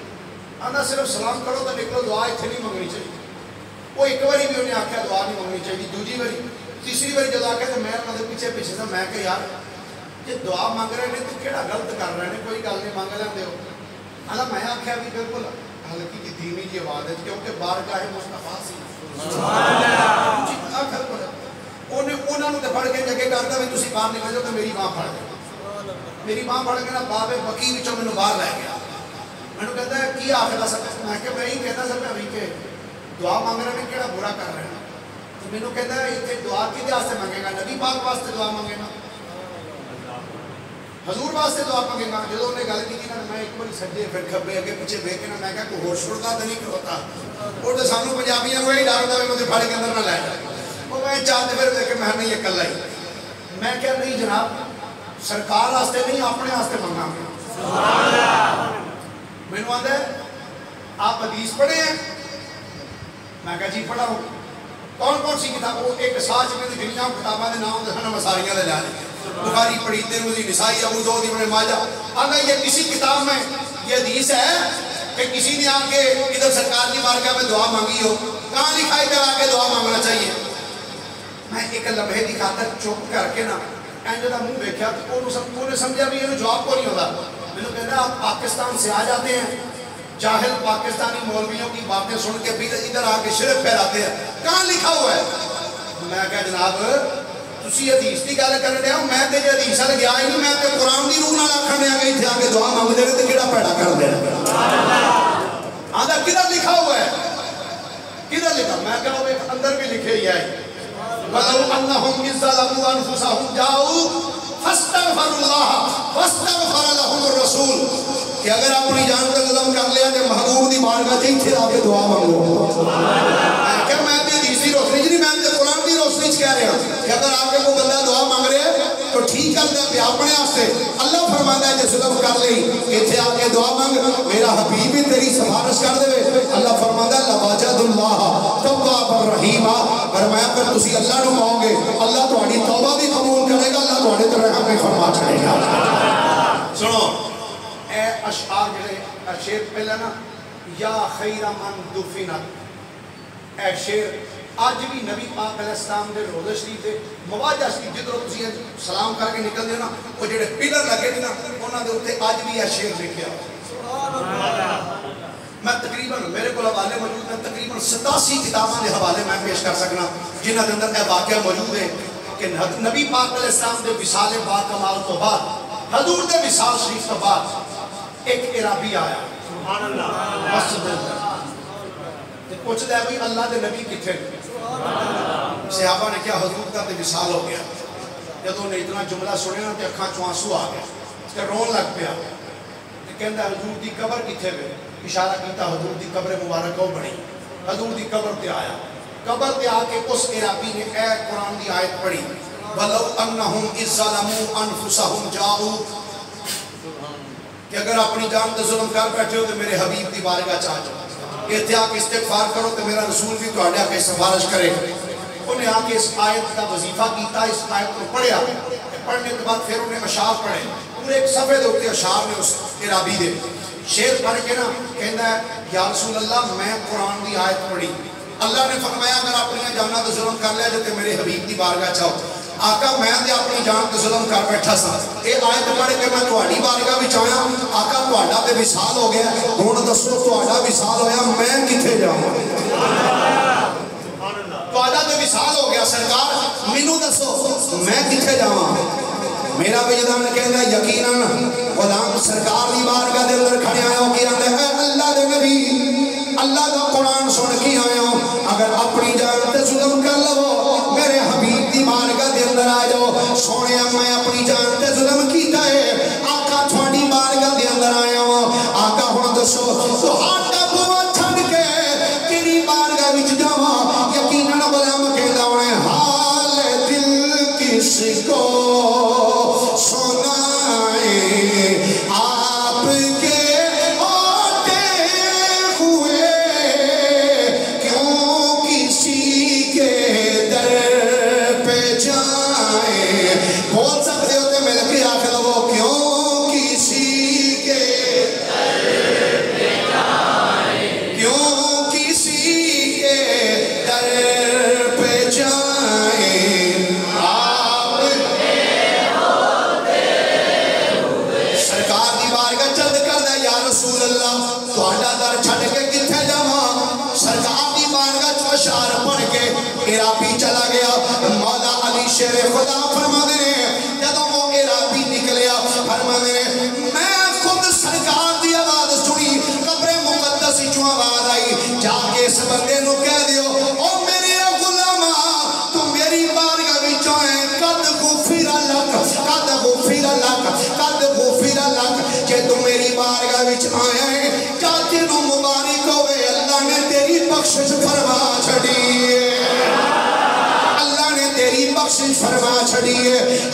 S2: آندا صرف سلام کرو تو نکلو, دعا اتنے نہیں منگنی چاہیے. وہ ایک باری بھی انہیں آکھیا دعا نہیں منگنی چاہیے. دوسری باری تیسری باری جب آکھیا تو میں انہوں نے پیچھے پیچھے سے میں کہ یار یہ دعا مانگ رہے ہیں تو کیڑا غلط کر رہے ہیں, کوئی گل نہیں مانگ لیندے ہو. حالانکہ میں آکھیا بھی بالکل ہلکی کی دھیمی جی آواز ہے کیونکہ بارگاہ مصطفیٰ سی. انہوں نے پڑھ کے جگہ کرتا بھی تسی باہر نکل جاؤ تو میری ماں پڑھ گیا, میری ماں پڑھ کے نا باب بقی وچوں مینوں باہر لے گیا. میں کہتا ہے کی آخر سب میں کہ میں ہی کہتا سب ابھی کہ دعا مانگ رہے ہیں کیڑا برا کر رہے ہیں. تو مینوں کہتا ہے اتنے دعا کدے واسطے مانگے گا؟ نبی پاک واسطے دعا مانگے گا, حضور واسطے دعا مانگے گا. جدوں انہیں گل کی نا میں ایک بار سجے پھر کھبے اگے پیچھے دیکھ کے نا میں کہا کوئی ہور چھڑتا تو نہیں کھلوتا. وہ تو سانوں پنجابیاں کو یہی ڈر ہوتا ہے مجھے پھڑ کے اندر نہ لے جائے. وہ میں چاہتے پھر دیکھ کے میں نہیں اکلا ہی. میں کہا نہیں جناب سرکار واسطے نہیں اپنے واسطے مانگا گا. مینوں آندا ہے آپ حدیث پڑھے ہیں؟ میں کہا جی پڑھا ہوں. کون کون سی کتاب؟ وہ ایک ساچ میں دی دنیا کتاباں دے نام دسنا میں ساریاں دے لے لے. بخاری پڑھی, ترمذی, نسائی, ابو داؤد, ابن ماجہ. آندا یہ کسی کتاب میں یہ حدیث ہے کہ کسی نے آ کے ادھر سرکار کی بارگاہ میں دعا مانگی ہو؟ کہاں لکھا ہے ادھر آ کے دعا مانگنا چاہیے؟ میں ایک لمحے دی خاطر چپ کر کے نا اینج دا منہ دیکھا تو انہوں نے سمجھا بھی یہ جواب کو نہیں ہوتا. میں نے کہا آپ پاکستان سے آ جاتے ہیں, جاہل پاکستانی مولویوں کی باتیں سن کے پھر ادھر آ کے شرک پھیلاتے ہیں, کہاں لکھا ہوا ہے؟ میں کہا جناب تسی حدیث کی گل کر رہے ہو, میں تے حدیث والے گیا ہی نہیں, میں تے قرآن دی روح نال آکھن دیا کہ اتنے آ کے دعا مانگ دے تے کیڑا پیڑا کر دے. آندا کدھر لکھا ہوا ہے؟ کدھر لکھا؟ میں کہا وہ اندر بھی لکھے ہی ہے وَلَوْ أَنَّهُمْ إِذْ ظَلَمُوا أَنفُسَهُمْ جَاءُوكَ فَاسْتَغْفَرُوا اللَّهَ وَاسْتَغْفَرَ لَهُمُ الرَّسُولُ. کہ اگر اپنی جان کا ظلم کر لیا تو محبوب دی بارگاہ چ ایتھے آ کے دعا مانگو. کہ میں تے حدیث دی روشنی نہیں, میں تے قرآن دی روشنی چ کہہ رہا کہ اگر آ کے کوئی بندہ دعا مانگ رہا ہے تو ٹھیک کرتا ہے اپنے واسطے. اللہ فرماتا ہے جے ظلم کر لئی ایتھے آ کے دعا مانگ, میرا حبیب بھی تیری سفارش کر دے. اللہ فرماتا ہے لَوَجَدُ اللَّهَ تَوَّابًا رَحِيمًا. فرمایا پھر تسی اللہ نو پاؤ گے, اللہ تہاڈی توبہ بھی قبول کرے گا, اللہ تہاڈے تے رحم بھی فرما چھڑے گا. سنو اے اشعار جڑے شعر پہلا نا یا خیر من دفنت اے شیر اج بھی نبی پاک علیہ السلام دے روضہ شریف دے مواجہ شریف جدھروں تسی سلام کر کے نکل دے نا وہ جڑے پلر لگے نا انہاں دے اوتے اج بھی اے شیر لکھیا میں تقریباً میرے کو حوالے موجود ہیں تقریباً 87 کتاباں دے حوالے میں پیش کر سکنا جنہاں دے اندر اے واقعہ موجود ہے کہ نبی پاک علیہ السلام دے وصال با کمال تو بعد حضور دے وصال شریف تو بعد ایک عربی آیا سبحان اللہ مسجد تے پوچھدا ہے بھئی اللہ دے نبی کتھے صحابہ نے کیا حضور کا تے وصال ہو گیا جدوں نے اتنا جملہ سنیا تے اکھاں چوں آنسو آ گیا تے رون لگ پیا تے کہندا حضور دی قبر کتھے وے اشارہ کیتا حضور دی قبر مبارک ہو بڑی حضور دی قبر تے آیا قبر تے آ کے اس عربی نے اے قرآن دی آیت پڑھی وَلَوْ أَنَّهُمْ إِذْ ظَلَمُوا أَنفُسَهُمْ جَاءُوا کہ اگر اپنی جان تے ظلم کر بیٹھے ہو تو میرے حبیب دی بارگاہ چاہ جاؤ اتنے آ کے استغفار کرو تو میرا رسول بھی تواڈے آ کے سفارش کرے انہیں آ کے اس آیت کا وظیفہ کیتا اس آیت کو پڑھیا پڑھنے کے بعد پھر انہیں اشعار پڑھے پورے ایک صفحے دے اوپر اشعار نے اس عربی دے شعر پڑھ کے نا کہندا ہے یا رسول اللہ میں قرآن دی آیت پڑھی اللہ نے فرمایا اگر اپنی جاناں تے ظلم کر لیا جو میرے حبیب دی بارگاہ چاہو آقا میں تے اپنی جان تے ظلم کر بیٹھا سا اے آیت پڑھ کے میں تہاڈی بارگاہ وچ آیا آقا تہاڈا تے وصال ہو گیا ہن دسو تہاڈا وصال ہویا میں کتھے جاواں تہاڈا تے وصال ہو گیا سرکار مینوں دسو میں کتھے جاواں میرا وجدان کہندا یقیناً غلام سرکار دی بارگاہ دے اندر کھڑے آیا ہو کہ آندا ہے اللہ دے نبی اللہ دا قرآن سن کے آیا ہوں اگر اپنی جان تے ظلم کر لو میرے حبیب دی بارگاہ دے اندر آ جاؤ سونے میں اپنی جان تے ظلم کیتا ہے آقا تھوڑی بارگاہ دے اندر آیا ہوں آقا ہن دسو تہاڈا بوا چھڈ کے تیری بارگاہ وچ جاواں یقیناً غلام کہندا ہونا حال دل کس کو سنائے آپ کے شیر خدا فرما دے جدوں وہ عربی نکلیا فرما دے میں خود سرکار دی آواز سنی قبر مقدس وچوں آواز آئی جا کے اس بندے نو کہہ دیو او میرے غلاما تو میری بارگاہ وچ آئے قد غفر لک قد غفر لک قد غفر لک کہ تو میری بارگاہ وچ آیا ہے چاچے نو مبارک ہوئے اللہ نے تیری بخشش فرما چھڑی بخشش فرما چھڑی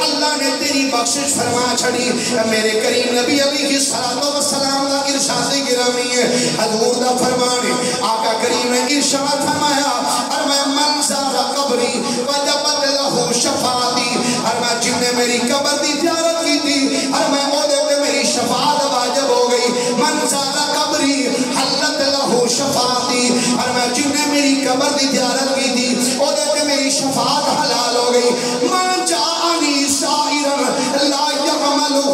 S2: اللہ نے تیری بخشش فرما چھڑی میرے کریم نبی علیہ السلام دا ارشاد گرامی ہے حضور دا فرمان ہے آقا کریم نے ارشاد فرمایا اور میں من زار قبری وجبت لہو شفاعتی اور میں جن نے میری قبر دی زیارت کی تھی اور میں عہدے پہ میری شفاعت واجب ہو گئی من زار قبری حلت لہو شفاعتی اور میں جن نے میری قبر دی زیارت کی تھی عہدے پہ میری شفاعت حلال ہو گئی من جاءنی سائرا لا یعملہ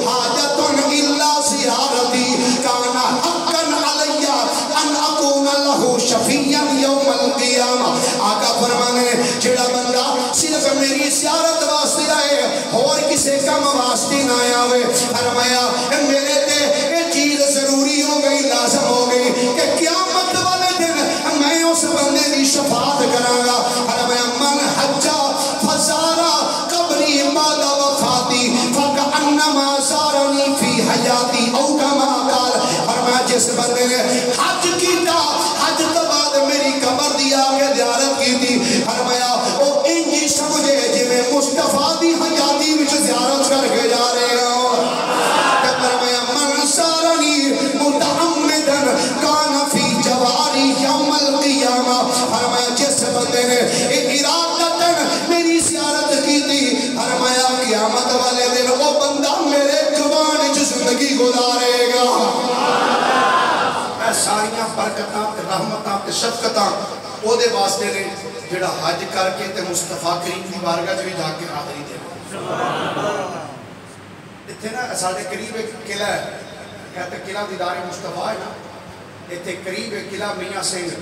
S2: حاجت الا زیارتی کان حقا علی ان اکون لہ شفیعا یوم القیامہ آقا فرمانے جڑا بندہ صرف میری زیارت واسطے آئے اور کسے کم واسطے نہ آئے فرمایا میرے تے یہ چیز ضروری ہو گئی لازم ہو گئی کہ قیامت والے دن میں اس بندے کی شفاعت کراں گا فرمایا من حجا فزارا قبری بعد وفاتی فکأنما زارنی فی حیاتی او کما قال فرمایا جس بندے نے حج کیتا حج تو بعد میری قبر دی آگے زیارت کی تھی فرمایا او انجی سمجھے جی میں مصطفیٰ دی حیاتی وچ زیارت کر کے جا رہے ہوں فرمایا من زارنی متعمدن کان فی جواری یوم القیامہ فرمایا جس بندے نے ارادتن میری زیارت کی تھی فرمایا قیامت والے دن وہ بندہ میرے جوان وچ زندگی گزارے گا۔ اے ساریاں برکتاں تے رحمتاں تے شفقتاں وہ دے واسطے نے جڑا حج کر کے تے مصطفیٰ کریم دی بارگاہ وچ جا کے حاضری دے اتنے نا سارے قریب ایک قلعہ ہے کہتے قلعہ دیدار مصطفیٰ ہے نا اتنے قریب ایک قلعہ میاں سنگھ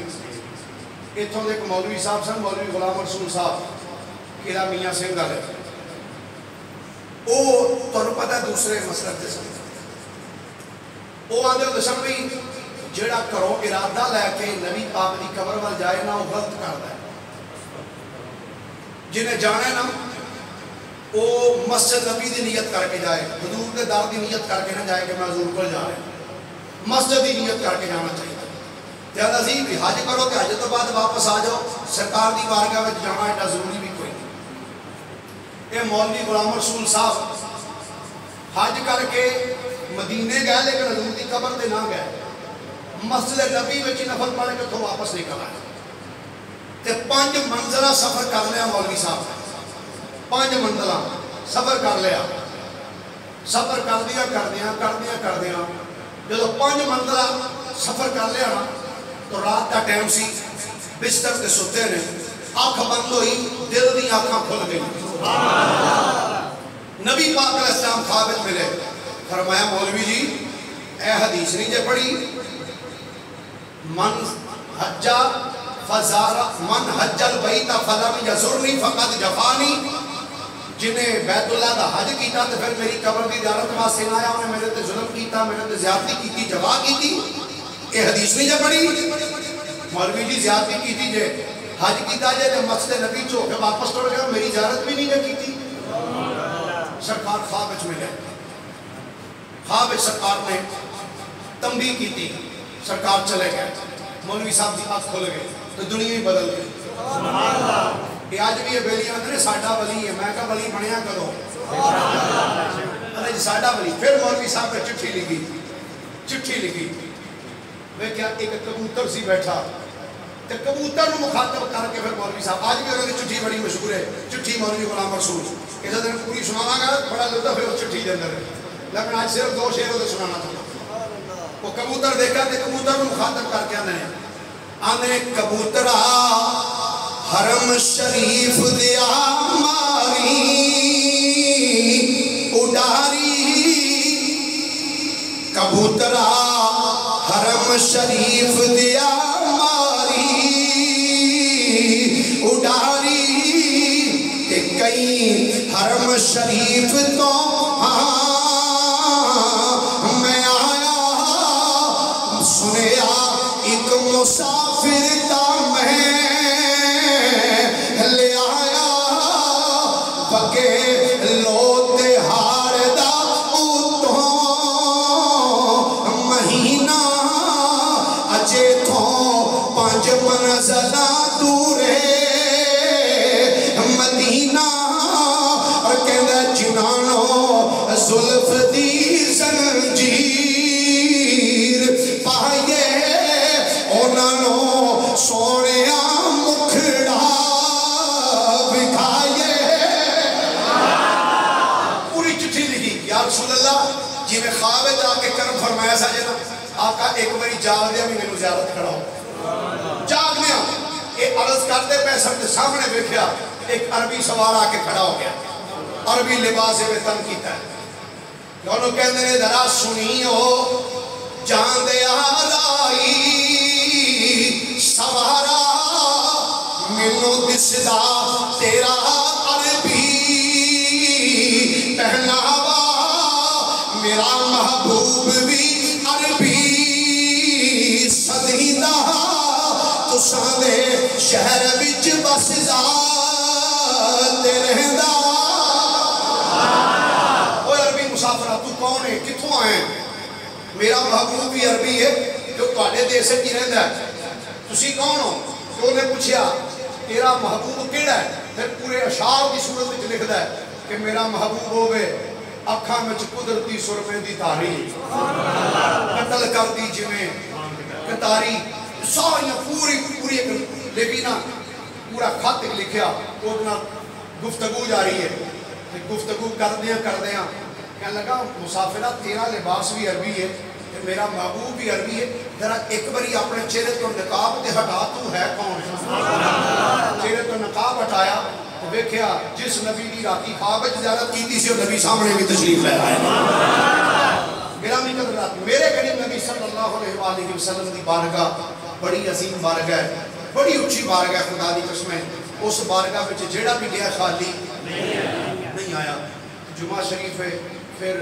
S2: اتوں ایک مولوی صاحب سن مولوی غلام رسول صاحب قلعہ میاں سنگھ والے وہ تمہیں پتہ ہے دوسرے مسلک کے سن وہ آدھے ہوتے سن بھی جڑا کرو ارادہ لے کے نبی پاک دی قبر وال جائے نا وہ غلط کرتا ہے جنہیں جانے نا وہ مسجد نبی دی نیت کر کے جائے حضور کے در دی نیت کر کے نہ جائے کہ میں حضور کو جا رہا ہوں مسجد دی نیت کر کے جانا چاہیے زیادہ عظیم بھی حج کرو کہ حج تو بعد واپس آ جاؤ سرکار دی بارگاہ میں جانا ایڈا ضروری بھی کوئی نہیں یہ مولوی غلام رسول صاحب حج کر کے مدینے گئے لیکن حضور دی قبر تے نہ گئے مسجد نبی میں نفل پڑھ کے تو واپس نکل آئے تے 5 منزلہ سفر کر لیا مولوی صاحب 5 منزلہ سفر کر لیا سفر کر دیا جب 5 منزلہ سفر کر لیا نا تو رات کا ٹائم سی بستر کے ستے نے آنکھ بند ہوئی دل دی آنکھاں کھل گئی نبی پاک علیہ السلام خواب ملے فرمایا مولوی جی اے حدیث نہیں جے پڑھی من حج البیت فلم یزرنی فقد جفانی جنہیں بیت اللہ دا حج کیتا تو پھر میری قبر دی زیارت واسطے نہ آیا انہیں میرے تے ظلم کیتا میرے تے زیادتی کیتی جفا کیتی یہ حدیث نہیں جے پڑھی مولوی جی زیادتی کیتی جے حج کیتا جے تے مسجد نبی چو کے واپس ٹر گیا میری زیارت بھی نہیں جے کیتی سرکار خواب وچ ملے خواب وچ سرکار نے تنبیہ کیتی سرکار چلے گئے مولوی صاحب دی آنکھ کھل گئی تو دنیا ہی بدل گئی یہ آج بھی یہ بیلیاں نے ساڈا ولی ہے میں کہا ولی بنیا کرو ارے جی ساڈا ولی پھر مولوی صاحب نے چٹھی لکھی میں کیا ایک کبوتر سی بیٹھا تے کبوتر نو مخاطب کر کے پھر مولوی صاحب آج بھی انہوں نے چٹھی بڑی مشہور ہے چٹھی مولوی غلام رسول اس دن پوری سنانا گا بڑا لطف ہے اس چٹھی کے اندر لیکن آج صرف 2 شعر ہوتے سنانا چاہتا وہ کبوتر دیکھا تے کبوتر نو مخاطب کر کے آنے کبوترا حرم شریف دیا ماری اڈاری کبوترا حرم شریف دیا ماری اڈاری کہ کئی حرم شریف تو میں آیا سنیا ایک مسافر کا میں لے آیا بکے لوتے ہار دا اتوں مہینہ اجے تھوں 5 منزلہ دورے مدینہ اور کہندہ جنانو زلف دی زنجیر پائیے انہوں سونیا مکھڑا بکھائیے پوری چٹھی لکھی یا رسول اللہ جی میں خواب جا کے کرم فرمایا سا جنا آقا ایک باری جاگ دیا بھی میں زیارت کھڑا ہوں جاگ دیا یہ عرض کرتے پیسر کے سامنے بیٹھیا ایک عربی سوار آ کے کھڑا ہو گیا عربی لباس میں تن کیتا ہے دونوں کہنے نے ذرا سنی ہو جان دے آرائی سوارا مینوں دسدا تیرا عربی پہناوا میرا محبوب بھی عربی سدیدہ تساں دے شہر وچ بسدا تے رہندا اوے عربی مسافرہ تو کون ہے کتھوں آئے میرا محبوب بھی عربی ہے جو تواڈے دیس وچ رہندا ہے تسی کون ہو تو نے پوچھیا تیرا محبوب کیڑا ہے پھر پورے اشعار کی صورت وچ لکھدا ہے کہ میرا محبوب ہوے اکھاں وچ قدرتی سرمے دی تاری قتل کر دی جویں کتاری ساری پوری لیکن پورا خط لکھیا وہ گفتگو جاری ہے گفتگو کردیاں کہنے لگا مسافرہ تیرا لباس بھی عربی ہے کہ میرا محبوب بھی عربی ہے، ذرا ایک باری اپنے چہرے تو نقاب تے ہٹا، تو ہے کون ہے؟ چہرے تو نقاب ہٹایا تو دیکھیا جس نبی دی راتی خواب وچ زیارت کیتی سی وہ نبی سامنے بھی تشریف لے آئے۔ گرامی قدرات، میرے کریم نبی صلی اللہ علیہ وآلہ وسلم دی بارگاہ بڑی عظیم بارگاہ ہے، بڑی اچھی بارگاہ، خدا دی قسم ہے اس بارگاہ وچ جیڑا بھی گیا خالی نہیں آیا۔ جمعہ شریف ہے، پھر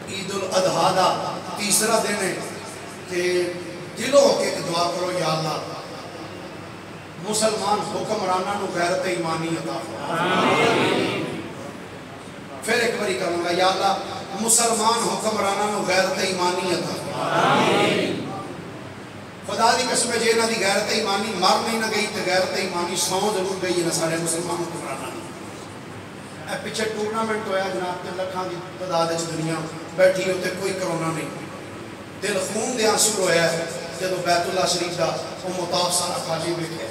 S2: عید الاضحیٰ دا تیسرا دن ہے کہ دلوں ہو کے دعا کرو یا اللہ مسلمان حکمرانہ نو غیرت ایمانی عطا فرما۔ پھر ایک باری کروں گا، یا اللہ مسلمان حکمرانہ نو غیرت ایمانی عطا فرما۔ خدا دی قسم ہے جے انہاں دی غیرت ایمانی مر نہیں نہ گئی تے غیرت ایمانی سو ضرور گئی ہے سارے مسلمان حکمرانہ۔ اے پیچھے ٹورنامنٹ ہویا جناب تے لکھاں دی تعداد وچ دنیا بیٹھی ہوتے کوئی کرونا نہیں، دل خون دے آنسو رویا ہے جدو بیت اللہ شریف دا وہ مطاف سارا خالی بیٹھے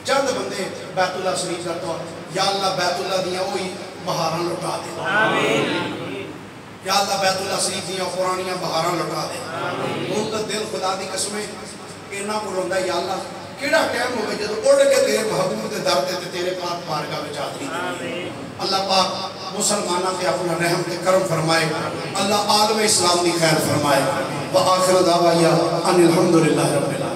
S2: چند بندے بیت اللہ شریف دا تو یا اللہ بیت اللہ دیا وہی بہاراں لٹا دے، یا اللہ بیت اللہ شریف دیا قرآنیاں بہاراں لٹا دے۔ ان کا دل خدا دی قسمیں اینا کو روندا ہے یا اللہ کیڑا ٹائم ہوگا جدو اڑ کے تیرے محبوب دے در تے تیرے پاک بارگاہ وچ حاضری دے۔ اللہ پاک مسلمانوں پہ اپنا رحم تے کرم فرمائے، اللہ عالم اسلام دی خیر فرمائے۔ وآخر دعوایا ان الحمدللہ رب العالمین۔